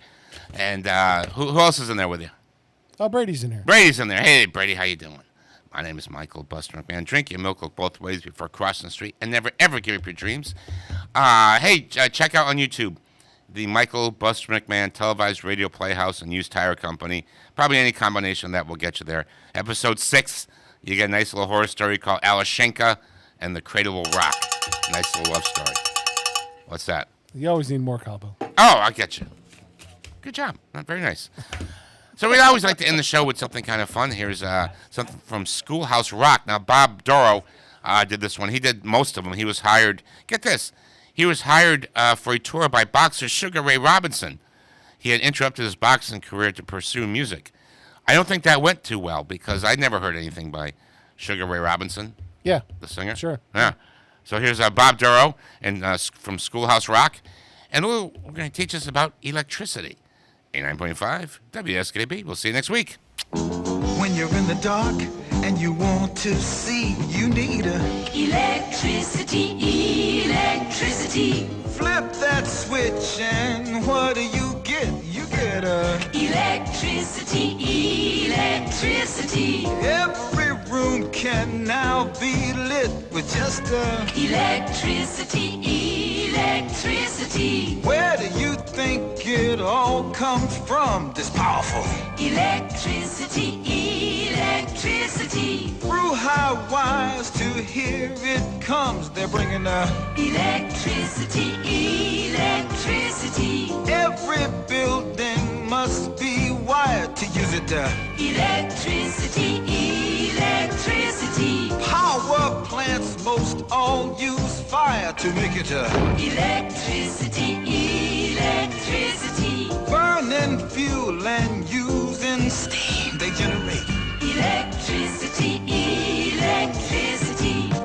And who else is in there with you? Oh, Brady's in here. Brady's in there. Hey, Brady, how you doing? My name is Michael Buster McMahon. Drink your milk both ways before crossing the street and never, ever give up your dreams. Check out on YouTube the Michael Buster McMahon televised radio playhouse and used tire company. Probably any combination of that will get you there. Episode 6 you get a nice little horror story called Alashenka and the Cradle Will Rock. Nice little love story. What's that? You always need more cowbell. Oh, I get you. Good job. Not very nice. So we always like to end the show with something kind of fun. Here's something from Schoolhouse Rock. Now, Bob Doro did this one. He did most of them. He was hired. Get this. He was hired for a tour by boxer Sugar Ray Robinson. He had interrupted his boxing career to pursue music. I don't think that went too well because I'd never heard anything by Sugar Ray Robinson. Yeah. The singer? Sure. Yeah. So here's Bob Duro and from Schoolhouse Rock. And we're going to teach us about electricity. 89.5 WSKB. We'll see you next week. When you're in the dark and you want to see, you need electricity. Flip that switch and what do you get? You get electricity. Every room can now be lit with just electricity. Where do you think it all comes from? This powerful electricity. Through high wires to here it comes. They're bringing electricity. Every building must be wired to use it. Electricity. Power plants most all use fire to make it electricity. Burning fuel and using steam, they generate electricity.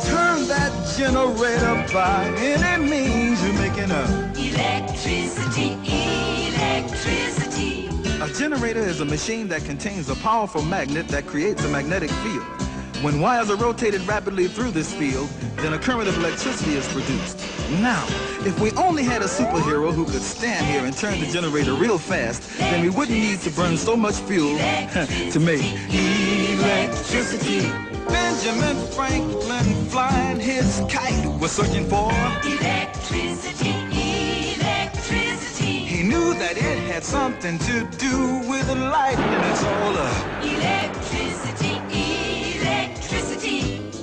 Turn that generator by any means, you're making electricity. A generator is a machine that contains a powerful magnet that creates a magnetic field. When wires are rotated rapidly through this field, then a current of electricity is produced. Now, if we only had a superhero who could stand here and turn the generator real fast, then we wouldn't need to burn so much fuel to make electricity. Benjamin Franklin flying his kite was searching for electricity. He knew that it had something to do with the light, and it's all electricity.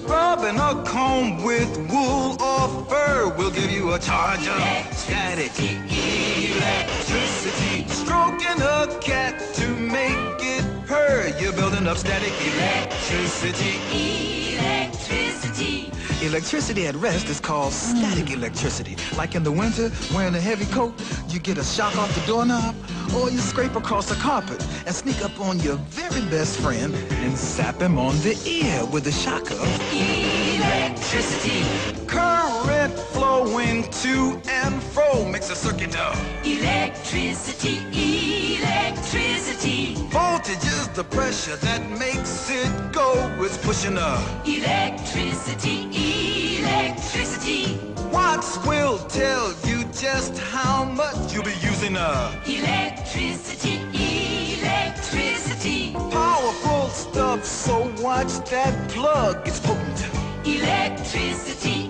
Rubbing a comb with wool or fur will give you a charge of static electricity. Stroking a cat to make it purr, you're building up static electricity. Electricity at rest is called static electricity. Like in the winter, wearing a heavy coat, you get a shock off the doorknob, or you scrape across the carpet and sneak up on your very best friend and zap him on the ear with the shock of electricity. Current flowing to and fro makes a circuit of electricity. Voltage is the pressure that makes it go. It's pushing up electricity. Watts will tell you just how much you'll be using electricity. Powerful stuff, so watch that plug. It's potent. Electricity.